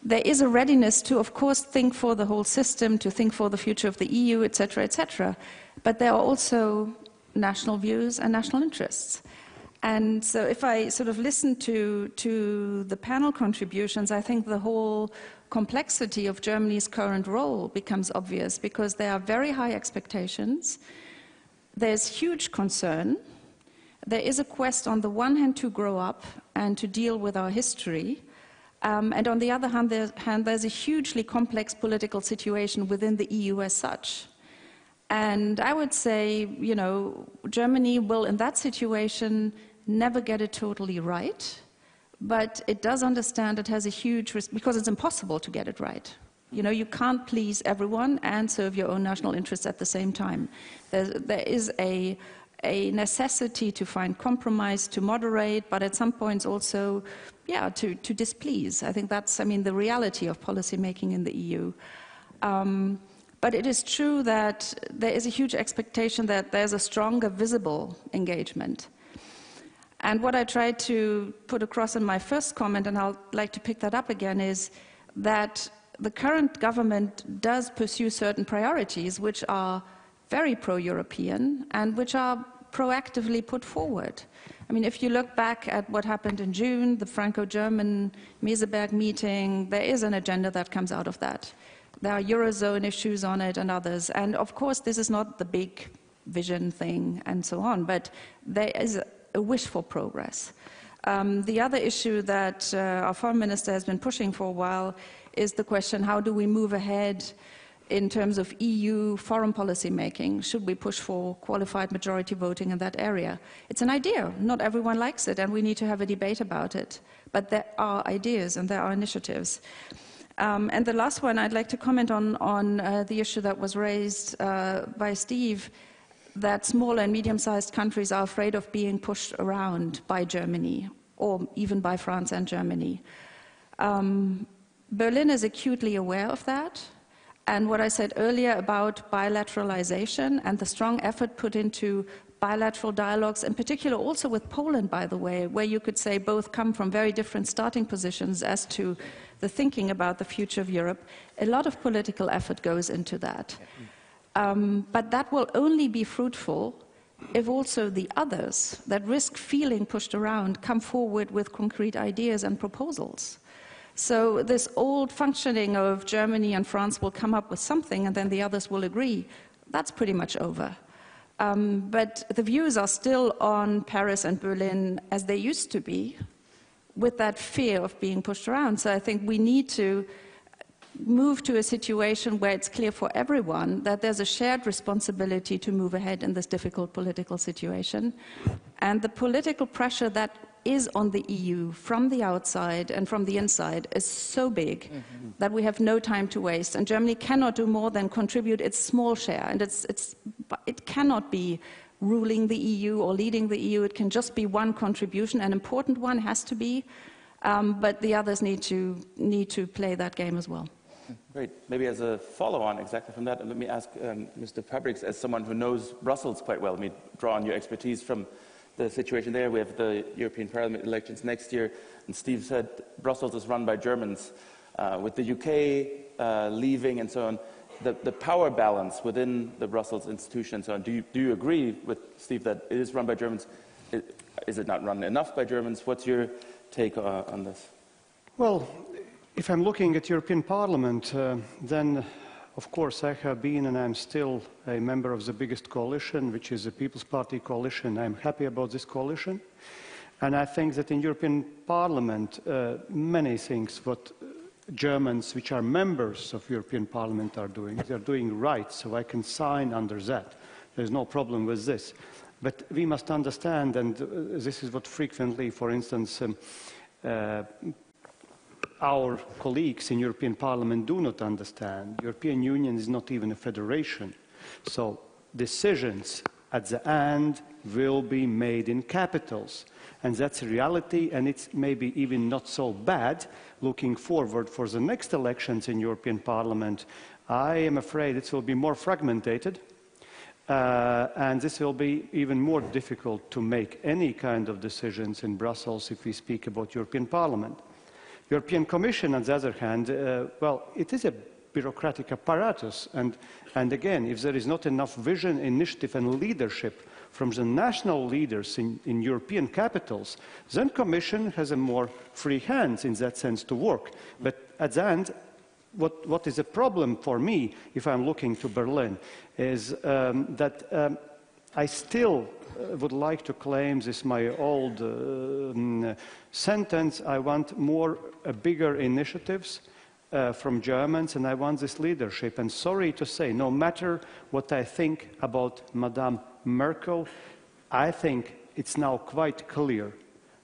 Speaker 3: There is a readiness to, of course, think for the whole system, to think for the future of the EU, etc., etc. But there are also national views and national interests. And so if I sort of listen to the panel contributions, I think the whole complexity of Germany's current role becomes obvious, because there are very high expectations, there's huge concern, there is a quest on the one hand to grow up and to deal with our history, and on the other hand, there's a hugely complex political situation within the EU as such. And I would say, you know, Germany will, in that situation, never get it totally right, but it does understand it has a huge risk, because it's impossible to get it right. You know, you can't please everyone and serve your own national interests at the same time. There is a necessity to find compromise, to moderate, but at some points also, yeah, to displease. I think that's, I mean, the reality of policy making in the EU. But it is true that there is a huge expectation that there's a stronger visible engagement. And what I tried to put across in my first comment, and I'd like to pick that up again, is that the current government does pursue certain priorities which are very pro-European and which are proactively put forward. I mean, if you look back at what happened in June, the Franco-German Meseberg meeting, there is an agenda that comes out of that. There are Eurozone issues on it and others. And of course, this is not the big vision thing and so on, but there is a wish for progress. The other issue that our foreign minister has been pushing for a while is the question, how do we move ahead in terms of EU foreign policy making? Should we push for qualified majority voting in that area? It's an idea. Not everyone likes it, and we need to have a debate about it. But there are ideas and there are initiatives. And the last one, I'd like to comment on the issue that was raised by Steve, that small and medium-sized countries are afraid of being pushed around by Germany, or even by France and Germany. Berlin is acutely aware of that. And what I said earlier about bilateralization and the strong effort put into bilateral dialogues, in particular also with Poland, by the way, where you could say both come from very different starting positions as to the thinking about the future of Europe, a lot of political effort goes into that. But that will only be fruitful if also the others that risk feeling pushed around come forward with concrete ideas and proposals. So this old functioning of Germany and France will come up with something and then the others will agree, that's pretty much over. But the views are still on Paris and Berlin as they used to be, with that fear of being pushed around. So I think we need to move to a situation where it's clear for everyone that there's a shared responsibility to move ahead in this difficult political situation. And the political pressure that is on the EU from the outside and from the inside is so big that we have no time to waste. And Germany cannot do more than contribute its small share. And it cannot be ruling the EU or leading the EU. It can just be one contribution. An important one has to be, but the others need to play that game as well.
Speaker 1: Great. Maybe as a follow-on exactly from that, let me ask Mr. Pabriks, as someone who knows Brussels quite well, let me draw on your expertise from the situation there. We have the European Parliament elections next year, and Steve said Brussels is run by Germans. With the UK leaving and so on, the power balance within the Brussels institution and so on, do you agree with Steve that it is run by Germans? Is it not run enough by Germans? What's your take on this?
Speaker 2: Well, if I'm looking at European Parliament, then of course I have been and I'm still a member of the biggest coalition, which is the People's Party coalition. I'm happy about this coalition. And I think that in European Parliament, many things what Germans, which are members of European Parliament, are doing, they're doing right, so I can sign under that. There's no problem with this. But we must understand, and this is what frequently, for instance, our colleagues in European Parliament do not understand. European Union is not even a federation. So decisions at the end will be made in capitals. And that's a reality, and it's maybe even not so bad looking forward for the next elections in European Parliament. I am afraid it will be more fragmented, and this will be even more difficult to make any kind of decisions in Brussels if we speak about European Parliament. European Commission, on the other hand, well, it is a bureaucratic apparatus, and again, if there is not enough vision, initiative and leadership from the national leaders in European capitals, then Commission has a more free hands in that sense to work. But at the end, what is a problem for me, if I'm looking to Berlin, is that I still would like to claim this my old sentence, I want more, bigger initiatives from Germans, and I want this leadership. And sorry to say, no matter what I think about Madame Merkel, I think it's now quite clear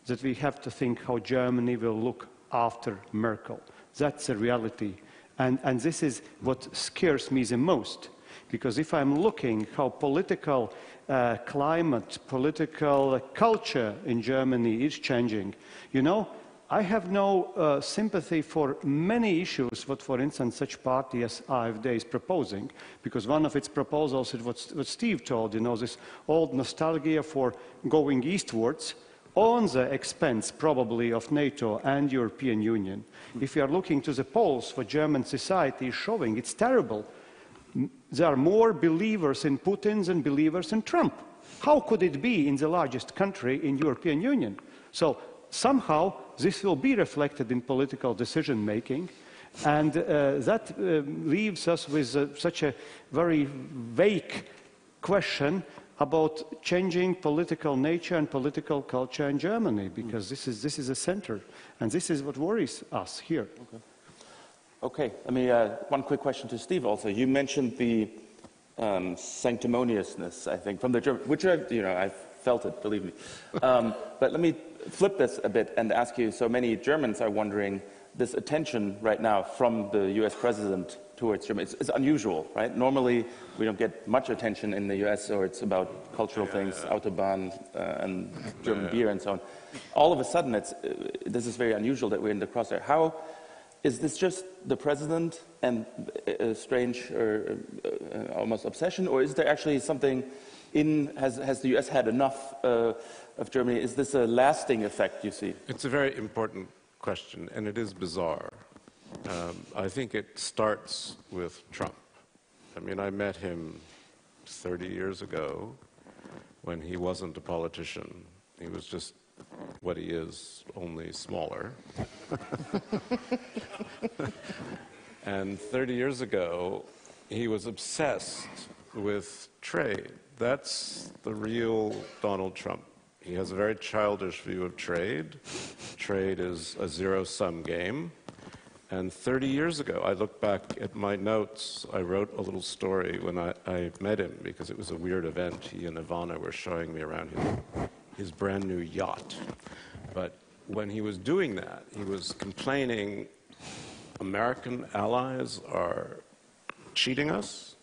Speaker 2: that we have to think how Germany will look after Merkel. That's the reality. And this is what scares me the most. Because if I'm looking how political climate, political culture in Germany is changing, you know, I have no sympathy for many issues what, for instance, such party as AfD is proposing, because one of its proposals is what Steve told, you know, this old nostalgia for going eastwards on the expense, probably, of NATO and European Union. If you are looking to the polls, what German society is showing, it's terrible. There are more believers in Putin than believers in Trump. How could it be in the largest country in European Union? So somehow this will be reflected in political decision-making, and that leaves us with such a very vague question about changing political nature and political culture in Germany, because this is a center, and this is what worries us here.
Speaker 1: Okay, let me, one quick question to Steve also. You mentioned the sanctimoniousness, I think, from the German, which, you know, I felt it, believe me. But let me flip this a bit and ask you, so many Germans are wondering, this attention right now from the US president towards Germany, it's unusual, right? Normally, we don't get much attention in the US, or it's about cultural things, Autobahn and German beer and so on. All of a sudden, this is very unusual that we're in the crosshair. How is this just the president and a strange or almost obsession, or is there actually something has the US had enough of Germany? Is this a lasting effect, you see?
Speaker 4: It's a very important question, and it is bizarre. I think it starts with Trump. I mean, I met him 30 years ago when he wasn't a politician. He was just what he is, only smaller. And 30 years ago, he was obsessed with trade. That's the real Donald Trump. He has a very childish view of trade. Trade is a zero-sum game. And 30 years ago, I look back at my notes. I wrote a little story when I met him, because it was a weird event. He and Ivana were showing me around his brand new yacht. But when he was doing that, he was complaining American allies are cheating us,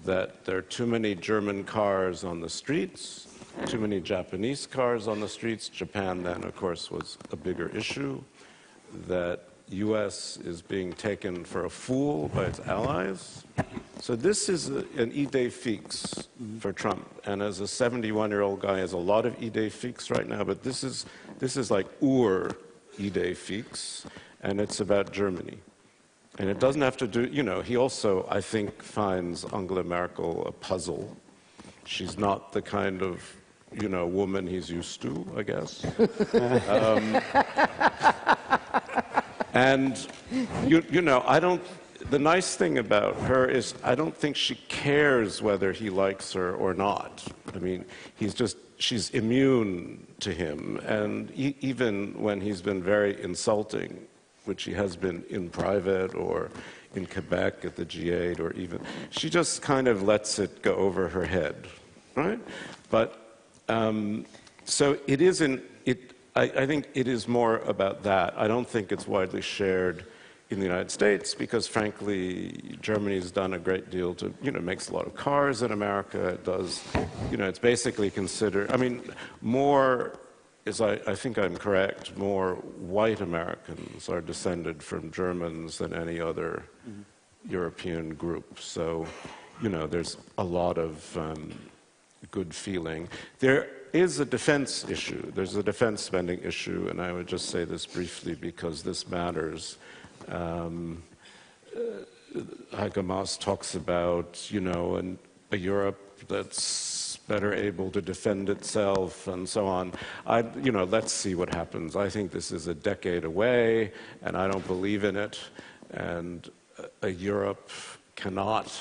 Speaker 4: that there are too many German cars on the streets, too many Japanese cars on the streets. Japan then, of course, was a bigger issue, that US is being taken for a fool by its allies. So this is an idée fixe for Trump. And as a 71-year-old guy, he has a lot of idée fixe right now, but this is like idée fixe, and it's about Germany. And it doesn't have to do, you know, he also, I think, finds Angela Merkel a puzzle. She's not the kind of, you know, woman he's used to, I guess. And, you know, the nice thing about her is I don't think she cares whether he likes her or not. I mean, she's immune to him. And even when he's been very insulting, which he has been in private or in Quebec at the G8 or even, she just kind of lets it go over her head, right? But, so it isn't, I think it is more about that. I don't think it's widely shared in the United States because, frankly, Germany's done a great deal to, you know, makes a lot of cars in America. It does, you know, it's basically considered, I mean, more, I think I'm correct, more white Americans are descended from Germans than any other European group. So, you know, there's a lot of good feeling. There is a defense issue. There's a defense spending issue, and I would just say this briefly because this matters. Heike Maas talks about, you know, a Europe that's better able to defend itself and so on. You know, let's see what happens. I think this is a decade away, and I don't believe in it. And a Europe cannot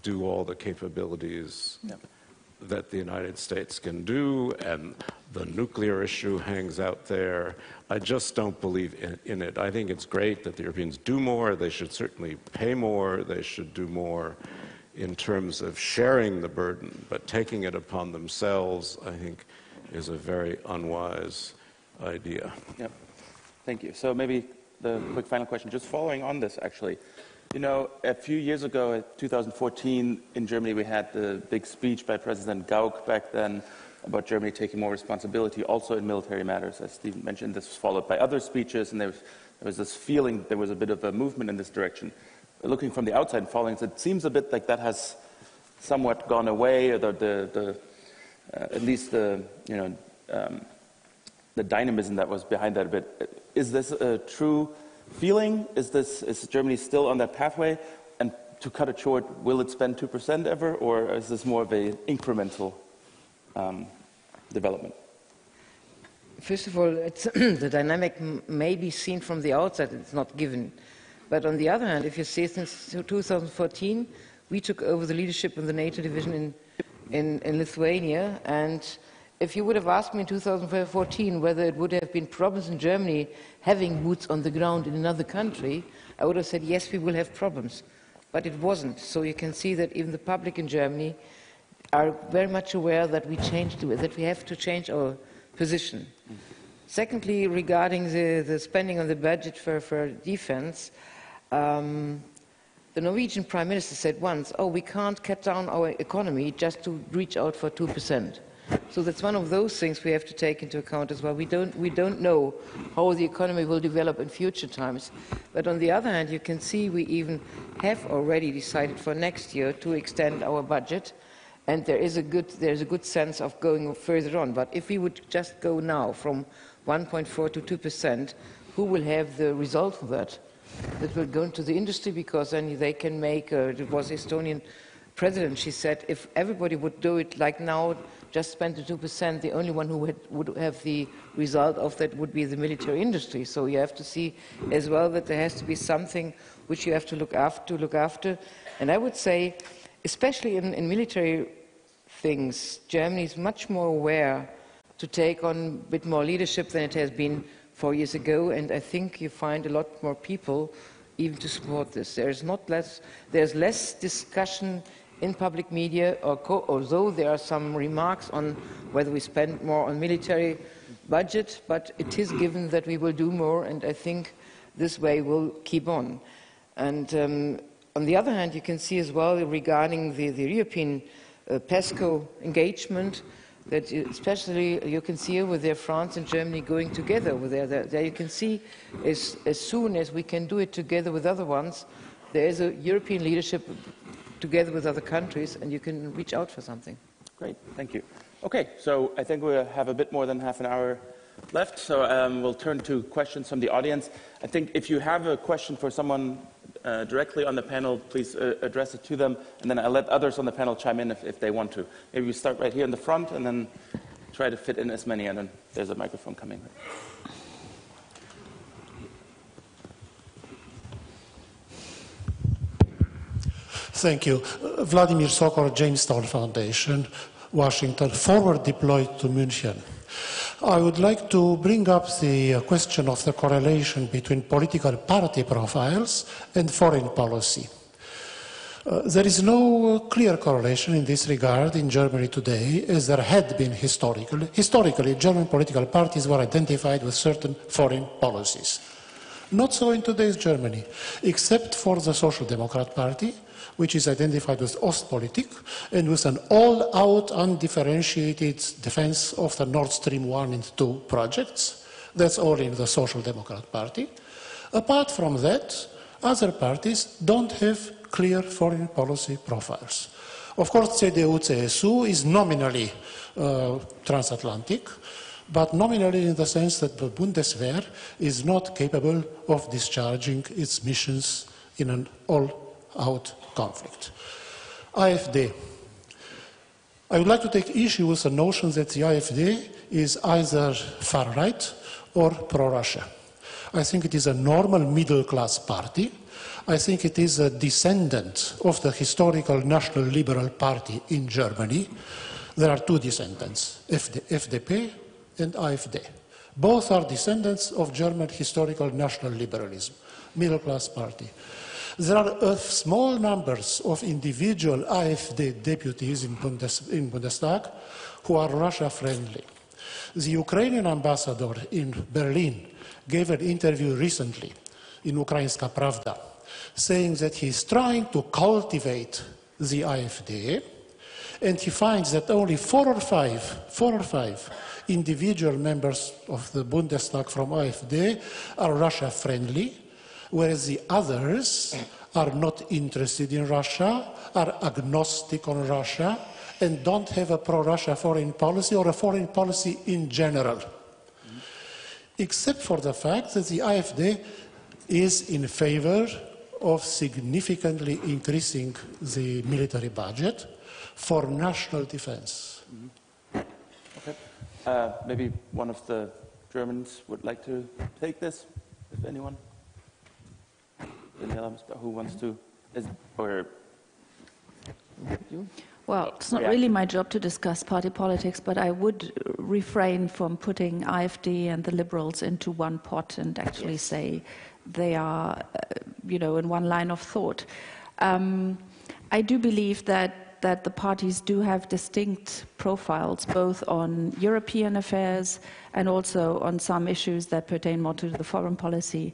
Speaker 4: do all the capabilities that the United States can do, and the nuclear issue hangs out there. I just don't believe in it. I think it's great that the Europeans do more. They should certainly pay more. They should do more in terms of sharing the burden, but taking it upon themselves, I think, is a very unwise idea.
Speaker 1: Yep. Thank you. So maybe the quick final question, just following on this, actually. You know, a few years ago, in 2014, in Germany, we had the big speech by President Gauck back then about Germany taking more responsibility, also in military matters. As Stephen mentioned, this was followed by other speeches, and there was this feeling that there was a bit of a movement in this direction. Looking from the outside and following, it seems a bit like that has somewhat gone away, or at least the dynamism that was behind that a bit. Is this a true feeling? Is Germany still on that pathway? And to cut it short, will it spend 2% ever, or is this more of an incremental development?
Speaker 5: First of all, the dynamic may be seen from the outside, it's not given. But on the other hand, if you see, since 2014, we took over the leadership of the NATO division in Lithuania, and if you would have asked me in 2014 whether it would have been problems in Germany having boots on the ground in another country, I would have said, yes, we will have problems. But it wasn't. So you can see that even the public in Germany are very much aware that we have to change our position. Secondly, regarding the spending on the budget for defense, the Norwegian Prime Minister said once, oh, we can't cut down our economy just to reach out for 2%. So that's one of those things we have to take into account as well. We don't know how the economy will develop in future times. But on the other hand, you can see we even have already decided for next year to extend our budget, and there's a good sense of going further on. But if we would just go now from 1.4 to 2%, who will have the result of that? That will go into the industry, because then they can make, it was the Estonian president, she said, if everybody would do it like now, just spend the 2%, the only one who would have the result of that would be the military industry. So you have to see as well that there has to be something which you have to look after. And I would say, especially in military things, Germany is much more aware to take on a bit more leadership than it has been 4 years ago, and I think you find a lot more people even to support this. There's less discussion in public media, although there are some remarks on whether we spend more on military budget, but it is given that we will do more, and I think this way will keep on. And on the other hand, you can see as well regarding the European PESCO engagement, that especially you can see with France and Germany going together over there you can see as soon as we can do it together with other ones, there is a European leadership together with other countries, and you can reach out for something.
Speaker 1: Great, thank you. Okay, so I think we have a bit more than half an hour left, so we'll turn to questions from the audience. I think if you have a question for someone directly on the panel, please address it to them, and then I'll let others on the panel chime in if they want to. Maybe we start right here in the front and then try to fit in as many, and then there's a microphone coming.
Speaker 6: Thank you. Vladimir Sokol, Jamestown Foundation, Washington, forward deployed to München. I would like to bring up the question of the correlation between political party profiles and foreign policy. There is no clear correlation in this regard in Germany today, as there had been historically. Historically, German political parties were identified with certain foreign policies. Not so in today's Germany, except for the Social Democrat Party, which is identified with Ostpolitik and with an all-out undifferentiated defense of the Nord Stream 1 and 2 projects. That's all in the Social Democrat Party. Apart from that, other parties don't have clear foreign policy profiles. Of course, CDU-CSU is nominally transatlantic, but nominally in the sense that the Bundeswehr is not capable of discharging its missions in an all-out conflict. AfD. I would like to take issue with the notion that the AfD is either far-right or pro-Russia. I think it is a normal middle-class party. I think it is a descendant of the historical National Liberal Party in Germany. There are two descendants, FDP and AfD. Both are descendants of German historical national liberalism, middle-class party. There are small numbers of individual AfD deputies in Bundestag who are Russia-friendly. The Ukrainian ambassador in Berlin gave an interview recently in Ukrainska Pravda, saying that he's trying to cultivate the AfD, and he finds that only four or five individual members of the Bundestag from AfD are Russia-friendly, whereas the others are not interested in Russia, are agnostic on Russia, and don't have a pro-Russia foreign policy or a foreign policy in general. Except for the fact that the AfD is in favor of significantly increasing the military budget for national defense.
Speaker 1: Okay. Maybe one of the Germans would like to take this, if anyone. Daniela, who wants to? Or you?
Speaker 3: Well, it's not really my job to discuss party politics, but I would refrain from putting AfD and the Liberals into one pot and actually say they are, in one line of thought. I do believe that the parties do have distinct profiles, both on European affairs and also on some issues that pertain more to the foreign policy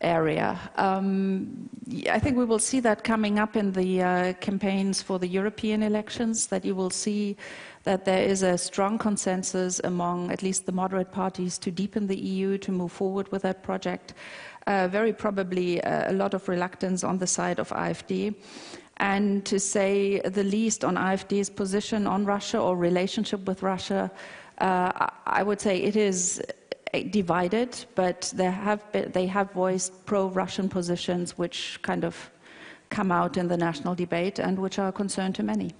Speaker 3: area. I think we will see that coming up in the campaigns for the European elections, that you will see that there is a strong consensus among at least the moderate parties to deepen the EU, to move forward with that project. Very probably a lot of reluctance on the side of AfD. And to say the least on AfD's position on Russia or relationship with Russia, I would say it is divided, but they have voiced pro-Russian positions which kind of come out in the national debate and which are a concern to many.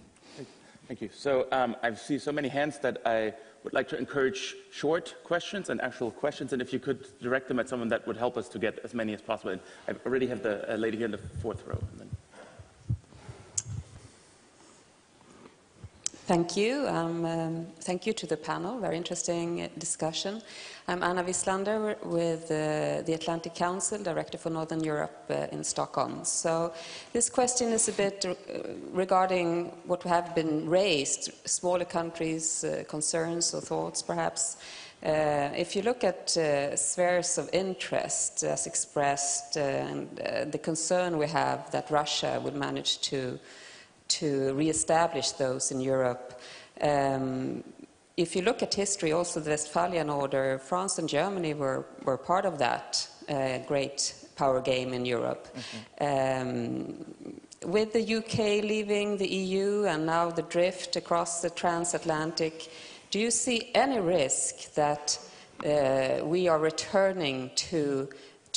Speaker 1: Thank you. So I see so many hands that I would like to encourage short questions and actual questions, and if you could direct them at someone that would help us to get as many as possible. And I already have the lady here in the fourth row. And then...
Speaker 7: Thank you. Thank you to the panel. Very interesting discussion. I'm Anna Wislander with the Atlantic Council, Director for Northern Europe in Stockholm. So this question is a bit regarding what have been raised, smaller countries' concerns or thoughts perhaps. If you look at spheres of interest as expressed and the concern we have that Russia would manage to re-establish those in Europe. If you look at history, also the Westphalian Order, France and Germany were part of that great power game in Europe. With the UK leaving the EU and now the drift across the transatlantic, do you see any risk that we are returning to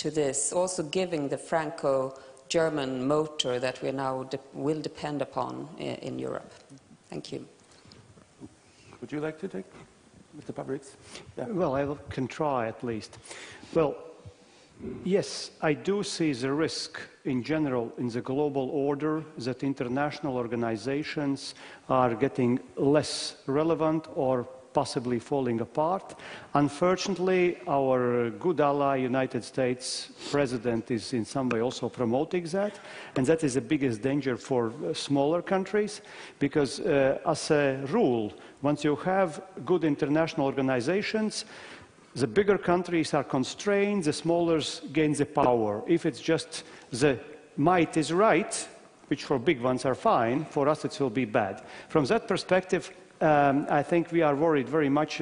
Speaker 7: this, also giving the Franco-German motor that we now will depend upon in Europe? Thank you.
Speaker 1: Would you like to take, Mr. Pabriks? Yeah.
Speaker 2: Well, I can try at least. Well, yes, I do see the risk in general in the global order that international organizations are getting less relevant or possibly falling apart. Unfortunately, our good ally, United States President, is in some way also promoting that, and that is the biggest danger for smaller countries, because as a rule, once you have good international organizations, the bigger countries are constrained, the smaller gain the power. If it's just the might is right, which for big ones are fine, for us it will be bad. From that perspective, I think we are worried very much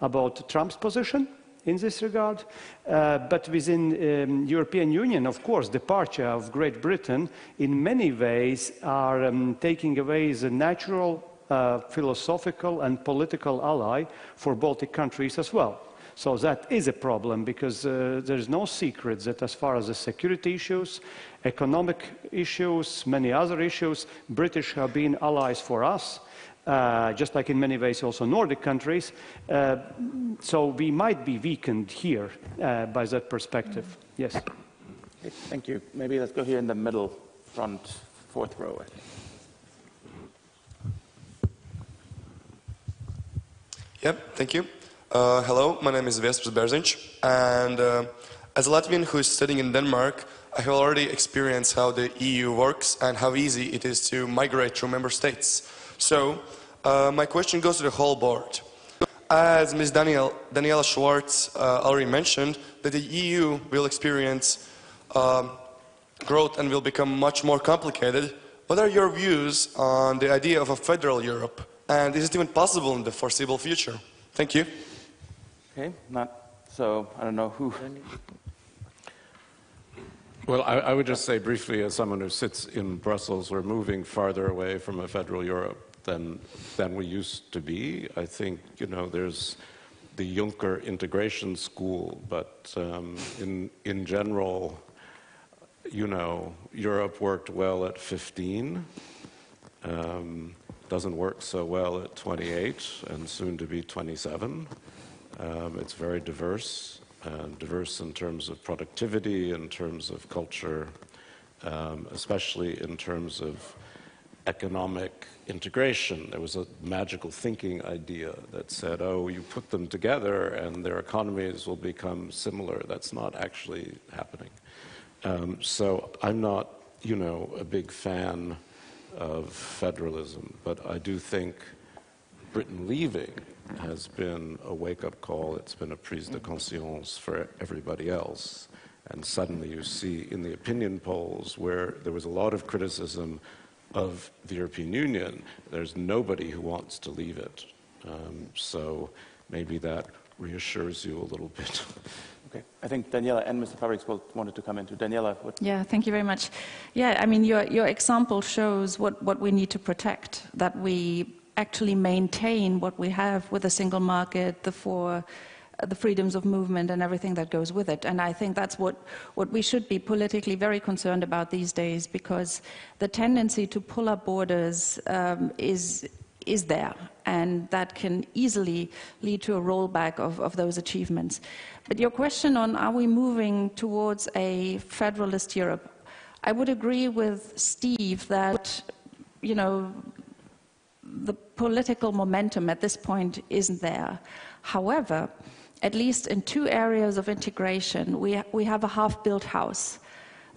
Speaker 2: about Trump's position in this regard. But within European Union, of course, departure of Great Britain in many ways are taking away the natural philosophical and political ally for Baltic countries as well. So that is a problem, because there is no secret that as far as the security issues, economic issues, many other issues, British have been allies for us. Just like in many ways also Nordic countries. So we might be weakened here by that perspective. Yes.
Speaker 1: Okay, thank you. Maybe let's go here in the middle, front, fourth row. I think.
Speaker 8: Yep, thank you. Hello, my name is Vespers Berzinch, and as a Latvian who is studying in Denmark, I have already experienced how the EU works and how easy it is to migrate through member states. So, my question goes to the whole board. As Ms. Daniela Schwartz already mentioned, that the EU will experience growth and will become much more complicated. What are your views on the idea of a federal Europe? And is it even possible in the foreseeable future? Thank you.
Speaker 1: Okay, so I don't know who.
Speaker 4: Well, I would just say briefly, as someone who sits in Brussels, we're moving farther away from a federal Europe than we used to be. I think, you know, there's the Juncker integration school, but in general, you know, Europe worked well at 15, doesn't work so well at 28 and soon to be 27. It's very diverse. Diverse in terms of productivity, in terms of culture, especially in terms of economic integration. There was a magical thinking idea that said, oh, you put them together and their economies will become similar. That's not actually happening. So I'm not, you know, a big fan of federalism, but I do think Britain leaving has been a wake-up call. It's been a prise de conscience for everybody else. And suddenly you see in the opinion polls where there was a lot of criticism of the European Union, there's nobody who wants to leave it. So maybe that reassures you a little bit.
Speaker 1: Okay, I think Daniela and Mr. Fabriks both wanted to come into. Daniela, what?
Speaker 3: Yeah, thank you very much. Yeah, I mean, your example shows what we need to protect, that we actually maintain what we have with the single market, the freedoms of movement and everything that goes with it. And I think that's what we should be politically very concerned about these days, because the tendency to pull up borders is there, and that can easily lead to a rollback of those achievements. But your question on are we moving towards a federalist Europe, I would agree with Steve that, you know, the political momentum at this point isn't there. However, at least in two areas of integration, we have a half-built house.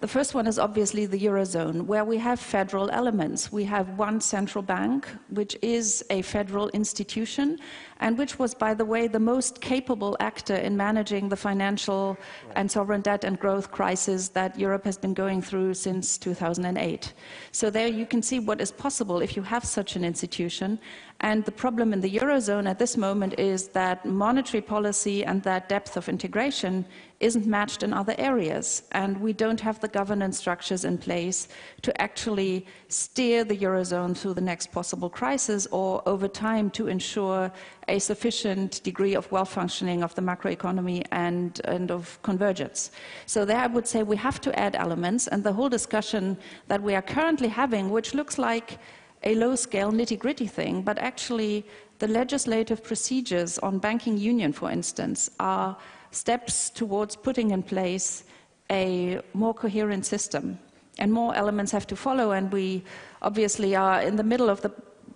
Speaker 3: The first one is obviously the Eurozone, where we have federal elements. We have one central bank, which is a federal institution, and which was, by the way, the most capable actor in managing the financial and sovereign debt and growth crisis that Europe has been going through since 2008. So there you can see what is possible if you have such an institution. And the problem in the Eurozone at this moment is that monetary policy and that depth of integration isn't matched in other areas. And we don't have the governance structures in place to actually steer the Eurozone through the next possible crisis, or over time to ensure a sufficient degree of well-functioning of the macroeconomy and of convergence. So there I would say we have to add elements, and the whole discussion that we are currently having, which looks like a low-scale nitty-gritty thing, but actually the legislative procedures on banking union, for instance, are steps towards putting in place a more coherent system. And more elements have to follow, and we obviously are in the middle of the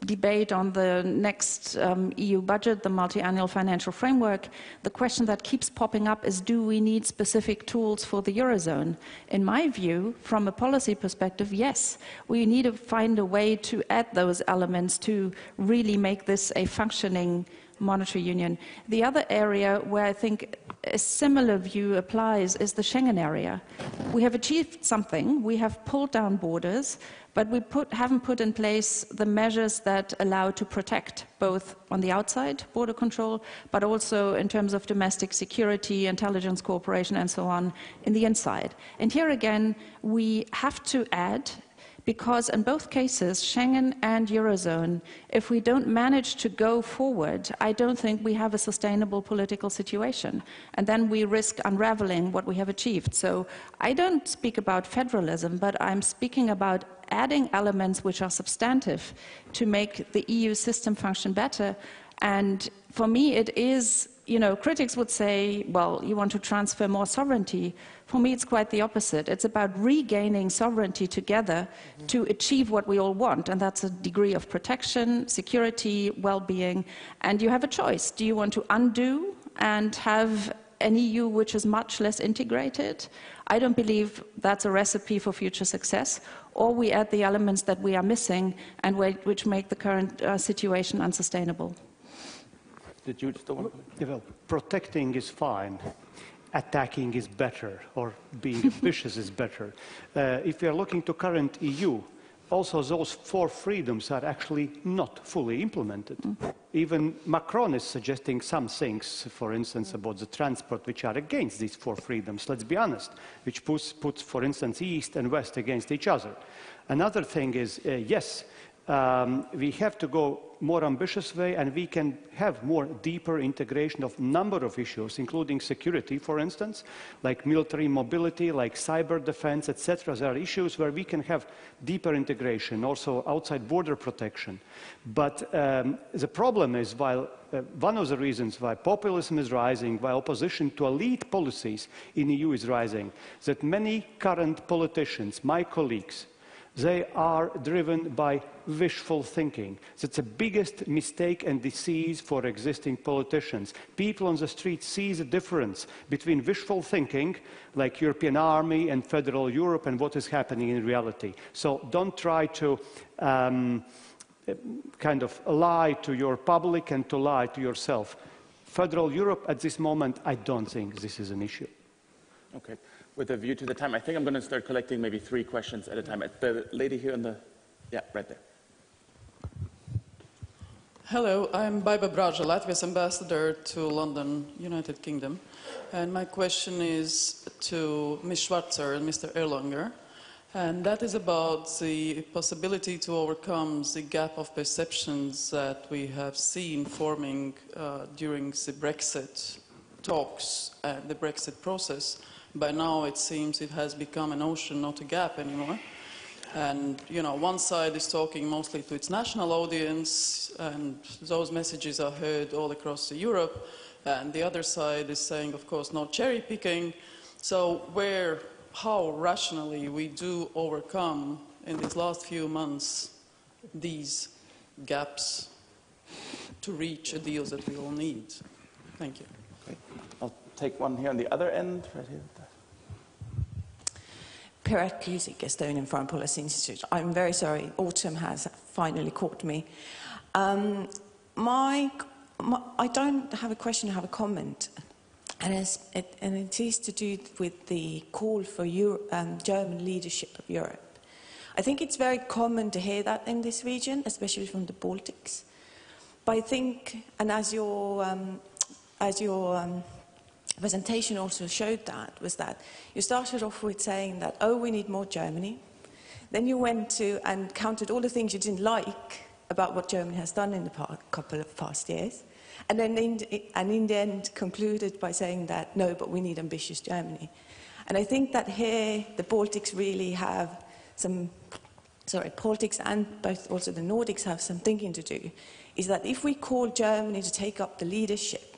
Speaker 3: debate on the next EU budget, the multi-annual financial framework. The question that keeps popping up is, do we need specific tools for the Eurozone? In my view, from a policy perspective, yes. We need to find a way to add those elements to really make this a functioning monetary union. The other area where I think a similar view applies is the Schengen area. We have achieved something. We have pulled down borders, but we haven't put in place the measures that allow to protect, both on the outside, border control, but also in terms of domestic security, intelligence cooperation, and so on, in the inside. And here again, we have to add, because in both cases, Schengen and Eurozone, if we don't manage to go forward, I don't think we have a sustainable political situation. And then we risk unraveling what we have achieved. So I don't speak about federalism, but I'm speaking about adding elements which are substantive to make the EU system function better. And for me, it is, you know, critics would say, well, you want to transfer more sovereignty. For me, it's quite the opposite. It's about regaining sovereignty together to achieve what we all want, and that's a degree of protection, security, well-being. And you have a choice. Do you want to undo and have an EU which is much less integrated? I don't believe that's a recipe for future success. Or we add the elements that we are missing and which make the current situation unsustainable.
Speaker 1: Did you still want to?
Speaker 2: Well, protecting is fine. attacking is better or being ambitious is better. If we are looking to current EU, also those 4 freedoms are actually not fully implemented. Even Macron is suggesting some things, for instance, about the transport, which are against these 4 freedoms, let's be honest, which puts, for instance, East and West against each other. Another thing is, yes, we have to go more ambitious way, and we can have more deeper integration of number of issues, including security, for instance, like military mobility, like cyber defense, etc. There are issues where we can have deeper integration, also outside border protection. But the problem is, while one of the reasons why populism is rising, why opposition to elite policies in the EU is rising, that many current politicians, my colleagues, they are driven by wishful thinking. That's the biggest mistake and disease for existing politicians. People on the street see the difference between wishful thinking, like European army and federal Europe, and what is happening in reality. So don't try to kind of lie to your public and to lie to yourself. Federal Europe at this moment, I don't think this is an issue.
Speaker 1: Okay. With a view to the time, I think I'm going to start collecting maybe 3 questions at a time. The lady here in the, yeah, right there.
Speaker 9: Hello, I'm Baiba Braja, Latvia's ambassador to London, United Kingdom. And my question is to Ms. Schwarzer and Mr. Erlanger. And that is about the possibility to overcome the gap of perceptions that we have seen forming during the Brexit talks and the Brexit process. By now, it seems it has become an ocean, not a gap anymore. And, one side is talking mostly to its national audience, and those messages are heard all across Europe. And the other side is saying, of course, no cherry picking. So how rationally we do overcome in these last few months these gaps to reach a deal that we all need. Thank you.
Speaker 1: Okay. I'll take one here on the other end, right here.
Speaker 10: Piret Kuzik, Estonian Foreign Policy Institute. I'm very sorry, autumn has finally caught me. I don't have a question, I have a comment. And it is to do with the call for German leadership of Europe. I think it's very common to hear that in this region, especially from the Baltics. But I think, and as your presentation also showed was that you started off with saying that, oh, we need more Germany. Then you went to and counted all the things you didn't like about what Germany has done in the couple of past years. And then in the end concluded by saying that, no, but we need ambitious Germany. And I think that here the Baltics really have Baltics and also the Nordics have some thinking to do, is that if we call Germany to take up the leadership,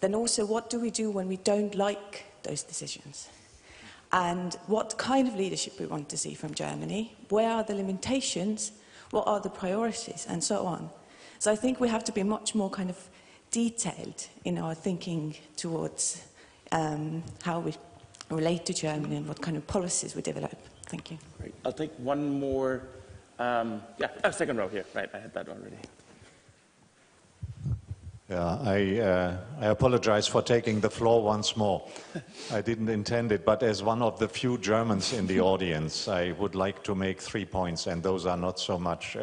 Speaker 10: then also what do we do when we don't like those decisions? And what kind of leadership we want to see from Germany? Where are the limitations? What are the priorities? And so on. So I think we have to be much more kind of detailed in our thinking towards how we relate to Germany and what kind of policies we develop. Thank you.
Speaker 1: Great. I'll take one more. Second row here. Right, I had that already.
Speaker 11: Yeah, I apologize for taking the floor once more. I didn't intend it, but as one of the few Germans in the audience, I would like to make 3 points, and those are not so much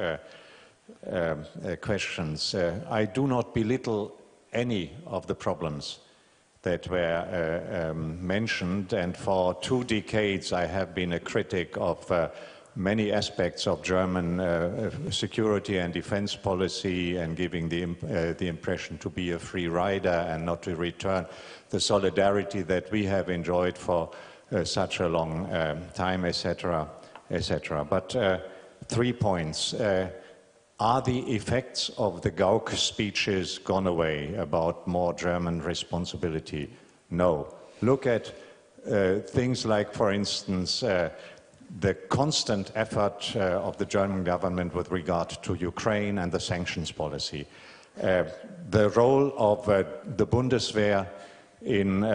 Speaker 11: questions. I do not belittle any of the problems that were mentioned, and for 2 decades I have been a critic of many aspects of German security and defense policy, and giving the impression to be a free rider and not to return the solidarity that we have enjoyed for such a long time, etc., etc. But 3 points. Are the effects of the Gauck speeches gone away about more German responsibility? No. Look at things like, for instance, the constant effort of the German government with regard to Ukraine and the sanctions policy. The role of the Bundeswehr in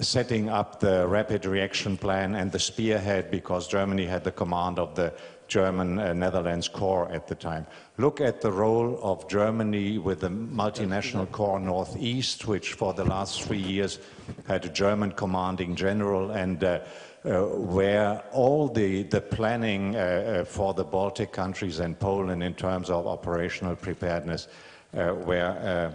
Speaker 11: setting up the rapid reaction plan and the spearhead, because Germany had the command of the German Netherlands core at the time. Look at the role of Germany with the multinational corps Northeast, which for the last 3 years had a German commanding general, and where all the planning for the Baltic countries and Poland in terms of operational preparedness were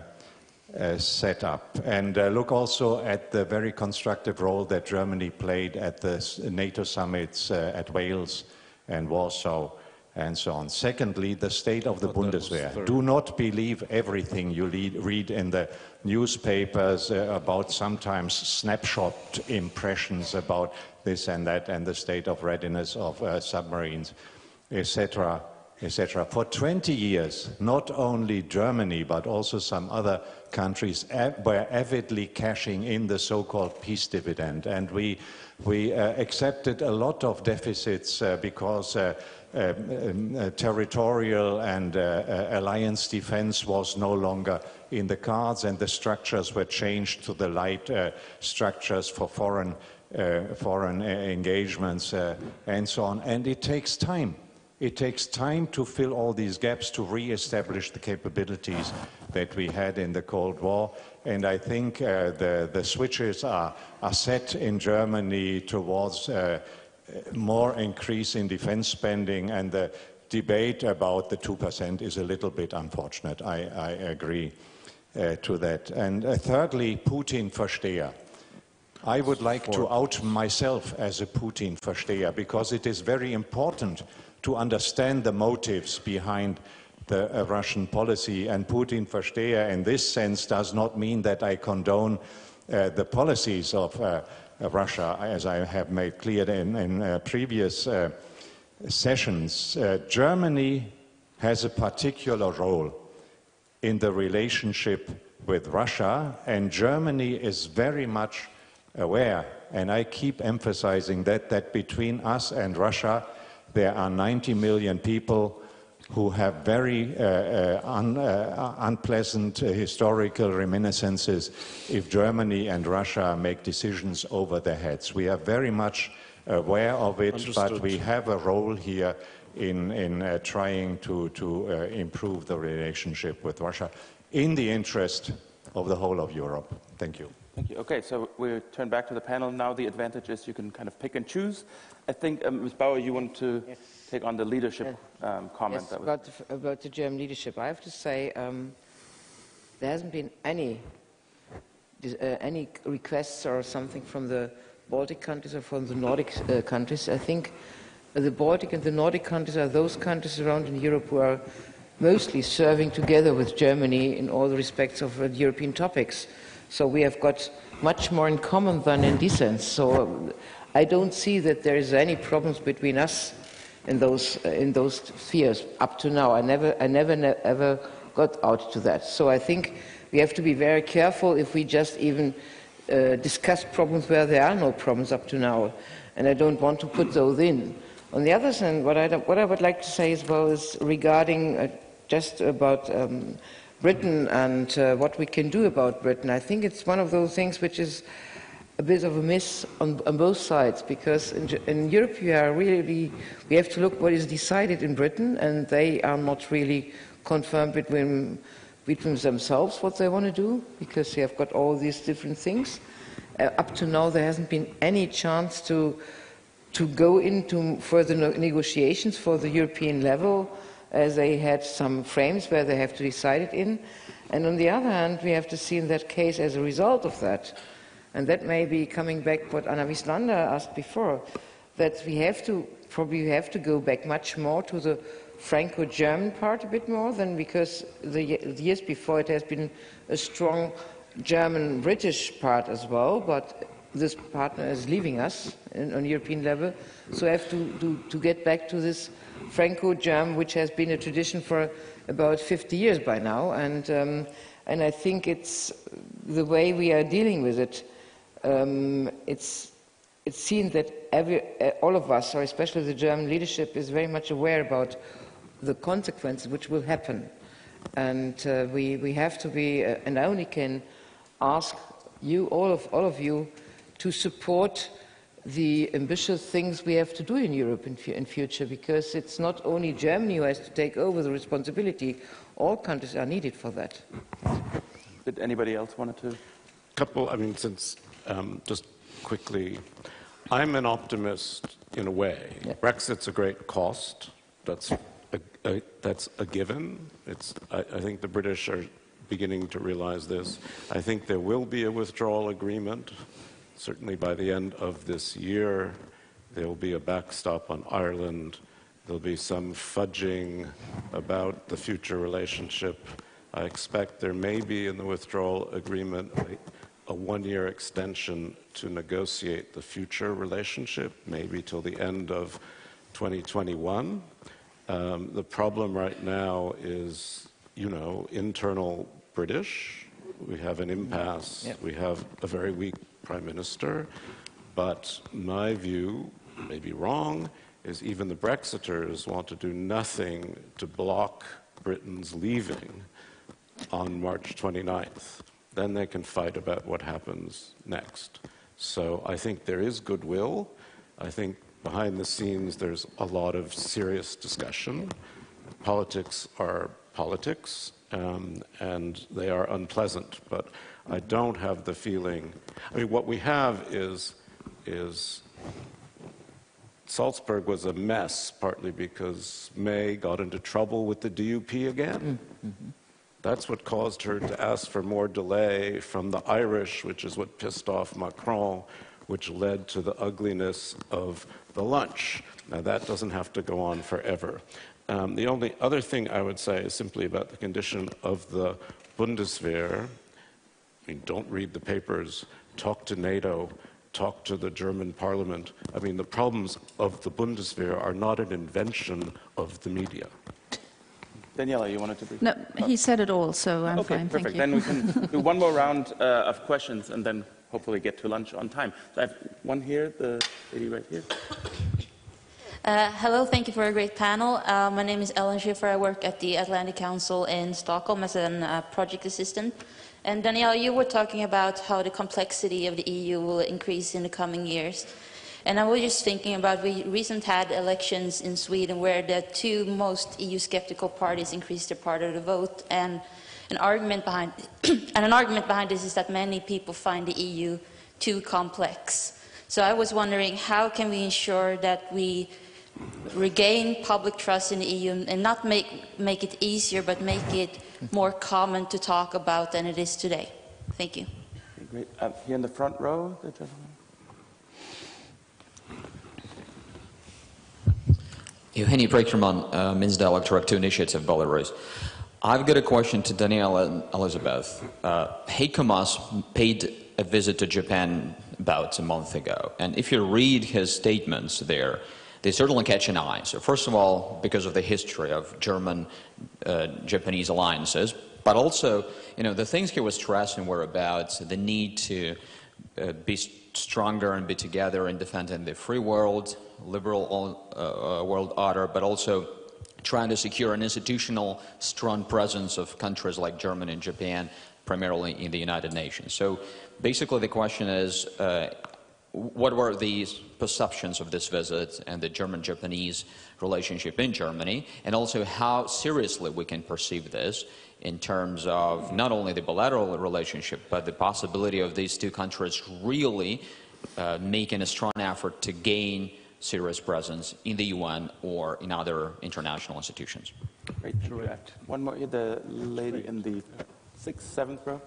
Speaker 11: set up. And look also at the very constructive role that Germany played at the NATO summits at Wales and Warsaw and so on. Secondly, the state of the Bundeswehr. Do not believe everything you read in the newspapers about sometimes snapshot impressions about this and that and the state of readiness of submarines, etc., etc. For 20 years, not only Germany, but also some other countries were avidly cashing in the so-called peace dividend. And we accepted a lot of deficits because territorial and alliance defense was no longer in the cards, and the structures were changed to the light structures for foreign engagements and so on. And it takes time. It takes time to fill all these gaps, to re-establish the capabilities that we had in the Cold War. And I think the switches are set in Germany towards more increase in defense spending, and the debate about the 2% is a little bit unfortunate. I agree to that. And thirdly, Putin-Versteher. I would like to out myself as a Putin-Versteher, because it is very important to understand the motives behind the Russian policy. And Putin-Versteher in this sense does not mean that I condone the policies of Russia, as I have made clear in previous sessions. Germany has a particular role in the relationship with Russia, and Germany is very much aware, and I keep emphasizing that between us and Russia, there are 90 million people who have very unpleasant historical reminiscences if Germany and Russia make decisions over their heads. We are very much aware of it, but we have a role here in trying to improve the relationship with Russia in the interest of the whole of Europe. Thank you.
Speaker 1: Thank you. Okay, so we turn back to the panel now. The advantage is you can kind of pick and choose. I think, Ms. Bauer, you want to take on the leadership comment.
Speaker 5: Yes, about the German leadership. I have to say there hasn't been any requests or something from the Baltic countries or from the Nordic countries. I think the Baltic and the Nordic countries are those countries around in Europe who are mostly serving together with Germany in all the respects of European topics. So we have got much more in common than in dissent. So I don't see that there is any problems between us in those spheres up to now. I never got out to that. So I think we have to be very careful if we just even discuss problems where there are no problems up to now. And I don't want to put those in. On the other hand, what I would like to say as well is regarding just about Britain and what we can do about Britain. I think it's one of those things which is a bit of a miss on both sides, because in Europe we have to look what is decided in Britain, and they are not really confirmed between themselves what they want to do, because they have got all these different things. Up to now there hasn't been any chance to go into further negotiations for the European level, as they had some frames where they have to decide it in. And on the other hand, we have to see in that case, as a result of that, and that may be coming back what Anna Wieslander asked before, that we probably have to go back much more to the Franco-German part a bit more than, because the years before it has been a strong German-British part as well, but this partner is leaving us on European level, so we have to get back to this Franco-German, which has been a tradition for about 50 years by now, and I think it's the way we are dealing with it. It's seen that all of us, or especially the German leadership, is very much aware about the consequences which will happen, and we have to be, and I only can ask you, all of you, to support the ambitious things we have to do in Europe in future, because it's not only Germany who has to take over the responsibility, all countries are needed for that.
Speaker 1: Did anybody else want to?
Speaker 4: Just quickly, I'm an optimist in a way. Yeah. Brexit's a great cost. That's a given. I think the British are beginning to realize this. I think there will be a withdrawal agreement. Certainly by the end of this year, there will be a backstop on Ireland. There'll be some fudging about the future relationship. I expect there may be in the withdrawal agreement a one-year extension to negotiate the future relationship, maybe till the end of 2021. The problem right now is, internal British. We have an impasse. Yep. We have a very weak Prime Minister. But my view, maybe wrong, is even the Brexiters want to do nothing to block Britain's leaving on March 29th. Then they can fight about what happens next. So I think there is goodwill. I think behind the scenes there's a lot of serious discussion. Politics are politics, and they are unpleasant. But I don't have the feeling. What we have is Salzburg was a mess, partly because May got into trouble with the DUP again. Mm-hmm. That's what caused her to ask for more delay from the Irish, which is what pissed off Macron, which led to the ugliness of the lunch. Now, that doesn't have to go on forever. The only other thing I would say is simply about the condition of the Bundeswehr. Don't read the papers, talk to NATO, talk to the German parliament. The problems of the Bundeswehr are not an invention of the media.
Speaker 1: Daniela, you wanted to brief?
Speaker 3: No, he said it all, so I'm
Speaker 1: okay,
Speaker 3: fine.
Speaker 1: Perfect.
Speaker 3: Thank you.
Speaker 1: Then we can do one more round of questions and then hopefully get to lunch on time. So I have one here, the lady right here.
Speaker 12: Hello, thank you for a great panel. My name is Ellen Schiffer. I work at the Atlantic Council in Stockholm as a project assistant. And Daniela, you were talking about how the complexity of the EU will increase in the coming years. And I was just thinking about, we recently had elections in Sweden where the two most EU-skeptical parties increased their part of the vote. And an argument behind this is that many people find the EU too complex. So I was wondering, how can we ensure that we regain public trust in the EU and not make it easier, but make it more common to talk about than it is today? Thank you.
Speaker 1: Great. Here in the front row, the gentleman.
Speaker 13: Evgeny Brekerman, Minsk Dialogue Director Initiative, Belarus. I've got a question to Daniela and Elizabeth. Heiko Maas paid a visit to Japan about a month ago, and if you read his statements there, they certainly catch an eye. So first of all, because of the history of German-Japanese alliances, but also, the things he was stressing were about the need to be stronger and be together in defending the free world, liberal world order, but also trying to secure an institutional strong presence of countries like Germany and Japan, primarily in the United Nations. So basically the question is, what were these perceptions of this visit and the German-Japanese relationship in Germany, and also how seriously we can perceive this in terms of not only the bilateral relationship, but the possibility of these two countries really making a strong effort to gain serious presence in the UN or in other international institutions.
Speaker 1: Great. Correct. One more here, the lady in the 6th, 7th row.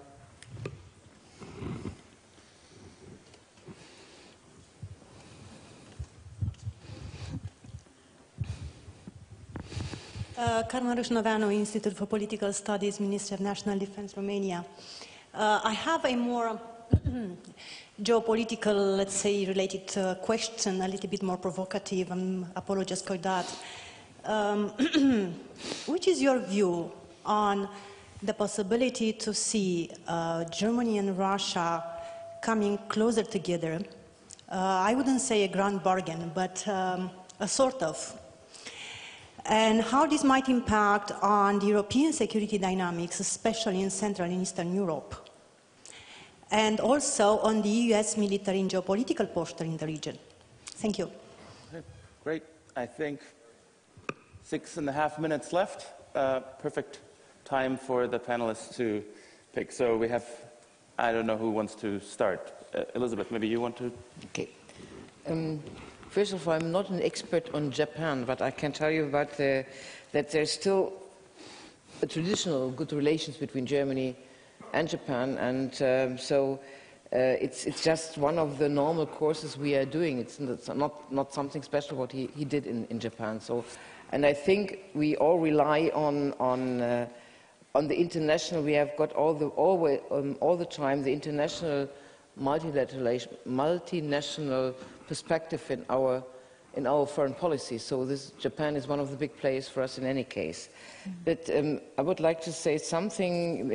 Speaker 14: Carmen Rușnoveanu, Institute for Political Studies, Ministry of National Defense, Romania. I have a more geopolitical, let's say, related question, a little bit more provocative, and apologize for that. Which is your view on the possibility to see Germany and Russia coming closer together? I wouldn't say a grand bargain, but a sort of. And how this might impact on the European security dynamics, especially in Central and Eastern Europe. and also on the US military and geopolitical posture in the region. Thank you.
Speaker 1: Okay, great. I think 6.5 minutes left. Perfect time for the panelists to pick. So we have, I don't know who wants to start. Elizabeth, maybe you want to?
Speaker 5: Okay. First of all, I'm not an expert on Japan, but I can tell you about that there's still a traditional good relations between Germany and Japan, and it's just one of the normal courses we are doing. It's not something special what he did in Japan. So, and I think we all rely on the international. We have got all the time the international multinational perspective in our foreign policy. So Japan is one of the big players for us in any case. But I would like to say something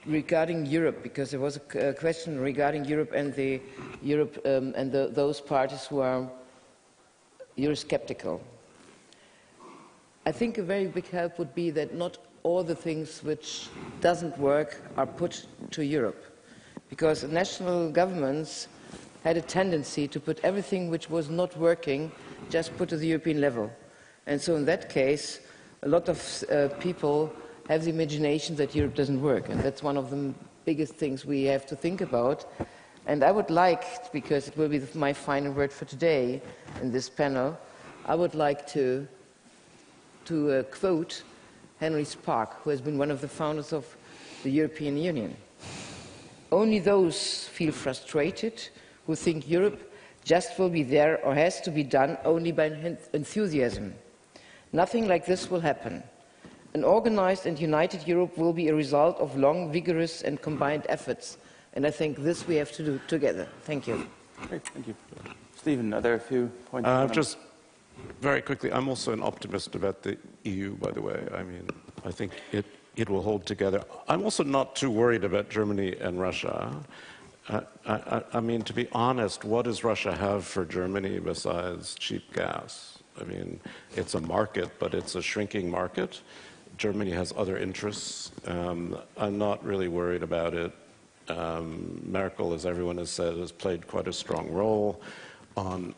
Speaker 5: regarding Europe, because there was a question regarding Europe and those parties who are Eurosceptical. I think a very big help would be that not all the things which doesn't work are put to Europe, because national governments had a tendency to put everything which was not working just put to the European level. And so in that case, a lot of people have the imagination that Europe doesn't work, and that's one of the biggest things we have to think about. And I would like, because it will be my final word for today in this panel, I would like to quote Henry Spark, who has been one of the founders of the European Union. Only those feel frustrated who think Europe just will be there or has to be done only by enthusiasm. Nothing like this will happen. An organized and united Europe will be a result of long, vigorous and combined efforts. And I think this we have to do together. Thank you.
Speaker 1: Great, thank you. Stephen, are there a few points?
Speaker 4: Just very quickly, I'm also an optimist about the EU, by the way. I mean, I think it will hold together. I'm also not too worried about Germany and Russia. I mean, to be honest, what does Russia have for Germany besides cheap gas? I mean, it's a market, but it's a shrinking market. Germany has other interests. I'm not really worried about it. Merkel, as everyone has said, has played quite a strong role on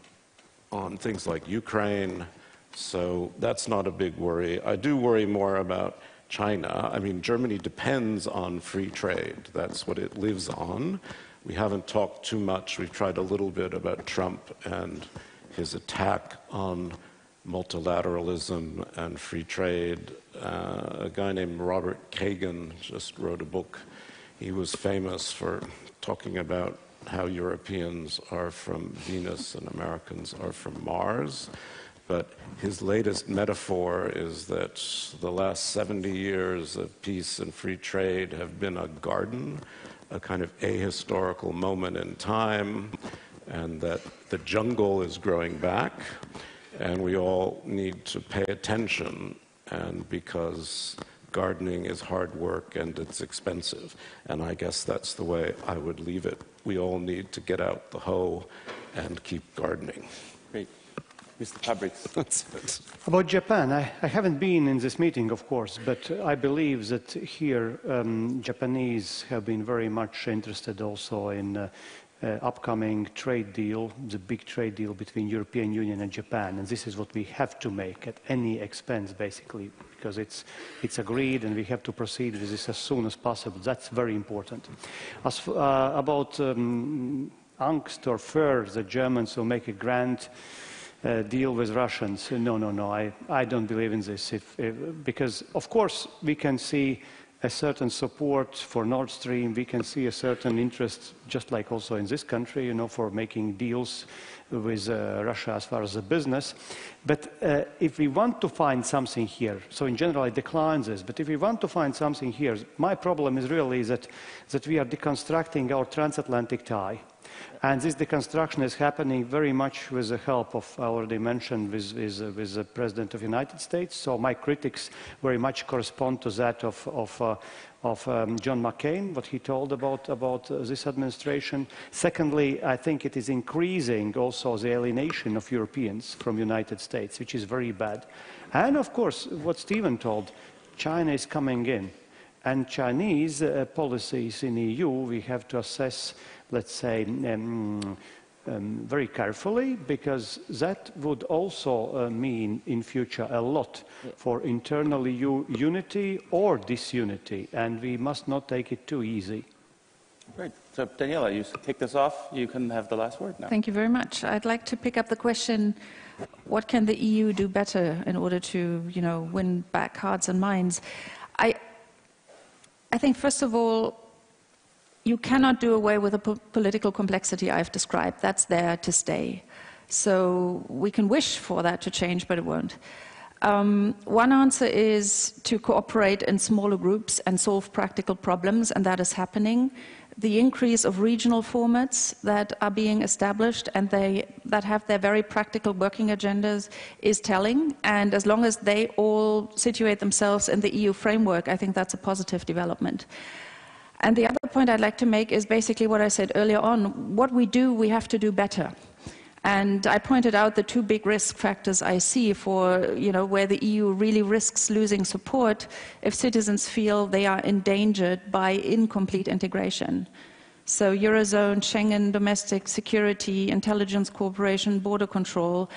Speaker 4: things like Ukraine, so that's not a big worry. I do worry more about China. I mean, Germany depends on free trade. That's what it lives on. We haven't talked too much. We've tried a little bit about Trump and his attack on multilateralism and free trade. A guy named Robert Kagan just wrote a book. He was famous for talking about how Europeans are from Venus and Americans are from Mars. But his latest metaphor is that the last 70 years of peace and free trade have been a garden, a kind of ahistorical moment in time, and that the jungle is growing back, and we all need to pay attention, and because gardening is hard work and it's expensive. And I guess that's the way I would leave it. We all need to get out the hoe and keep gardening.
Speaker 1: Great. Mr. Fabrics.
Speaker 4: That's it.
Speaker 2: About Japan, I haven't been in this meeting, of course, but I believe that here Japanese have been very much interested also in upcoming trade deal, the big trade deal between European Union and Japan, and this is what we have to make at any expense, basically, because it's agreed and we have to proceed with this as soon as possible. That's very important. As about angst or fear, the Germans will make a grand deal with Russians. No, I don't believe in this. Because, of course, we can see a certain support for Nord Stream. We can see a certain interest, just like also in this country, for making deals with Russia as far as the business. But if we want to find something here, so in general I decline this, but if we want to find something here, my problem is really that we are deconstructing our transatlantic tie. And this deconstruction is happening very much with the help of, I already mentioned, with the President of the United States. So my critics very much correspond to that of John McCain, what he told about this administration. Secondly, I think it is increasing also the alienation of Europeans from the United States, which is very bad. And of course, what Stephen told, China is coming in. and Chinese policies in EU, we have to assess, let's say, very carefully, because that would also mean in future a lot for internal EU unity or disunity, and we must not take it too easy.
Speaker 1: Great. So, Daniela, you kick this off. You can have the last word now.
Speaker 3: Thank you very much. I'd like to pick up the question, what can the EU do better in order to, win back hearts and minds? I think, first of all, you cannot do away with the political complexity I've described. That's there to stay. So we can wish for that to change, but it won't. One answer is to cooperate in smaller groups and solve practical problems, and that is happening. The increase of regional formats that are being established and that have their very practical working agendas is telling, and as long as they all situate themselves in the EU framework, I think that's a positive development. And the other point I'd like to make is basically what I said earlier on. What we do, we have to do better. And I pointed out the two big risk factors I see for, where the EU really risks losing support if citizens feel they are endangered by incomplete integration. So Eurozone, Schengen, domestic security, intelligence cooperation, border control,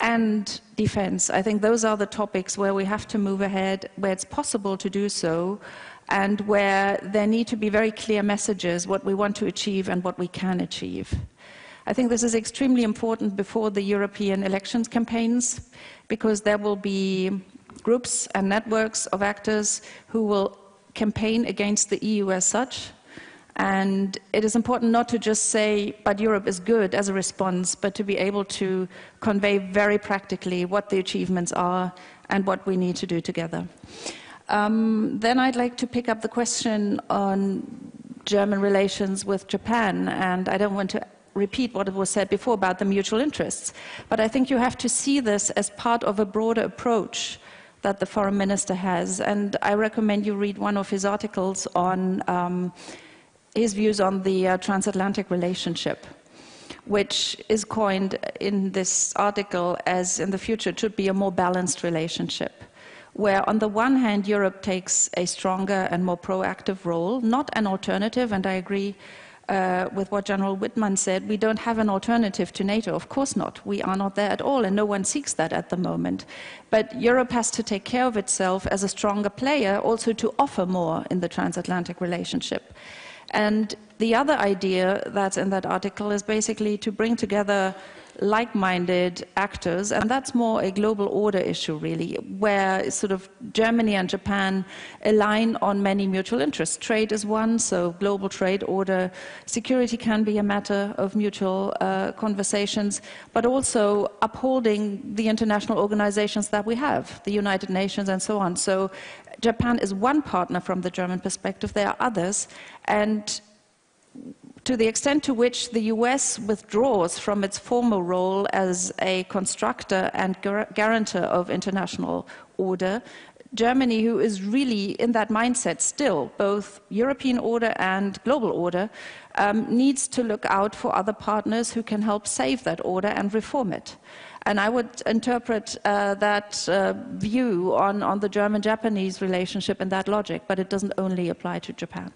Speaker 3: and defense. I think those are the topics where we have to move ahead, where it's possible to do so, and where there need to be very clear messages, what we want to achieve and what we can achieve. I think this is extremely important before the European elections campaigns, because there will be groups and networks of actors who will campaign against the EU as such. And it is important not to just say, but Europe is good as a response, but to be able to convey very practically what the achievements are and what we need to do together. Then I'd like to pick up the question on German relations with Japan, and I don't want to repeat what was said before about the mutual interests, but I think you have to see this as part of a broader approach that the foreign minister has, and I recommend you read one of his articles on his views on the transatlantic relationship, which is coined in this article as in the future it should be a more balanced relationship, where on the one hand Europe takes a stronger and more proactive role, not an alternative, and I agree with what General Wittmann said, we don't have an alternative to NATO. Of course not. We are not there at all, and no one seeks that at the moment. But Europe has to take care of itself as a stronger player, also to offer more in the transatlantic relationship. And the other idea that's in that article is basically to bring together like-minded actors, and that's more a global order issue, really, where sort of Germany and Japan align on many mutual interests. Trade is one, so global trade order. Security can be a matter of mutual conversations, but also upholding the international organizations that we have, the United Nations and so on. So Japan is one partner from the German perspective. There are others, and to the extent to which the US withdraws from its former role as a constructor and guarantor of international order, Germany, who is really in that mindset still, both European order and global order, needs to look out for other partners who can help save that order and reform it. And I would interpret that view on the German-Japanese relationship in that logic, but it doesn't only apply to Japan.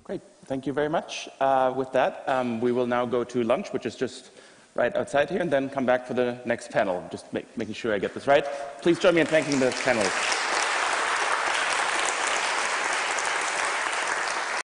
Speaker 1: Great. Thank you very much. With that, we will now go to lunch, which is just right outside here, and then come back for the next panel. Just making sure I get this right. Please join me in thanking the panelists.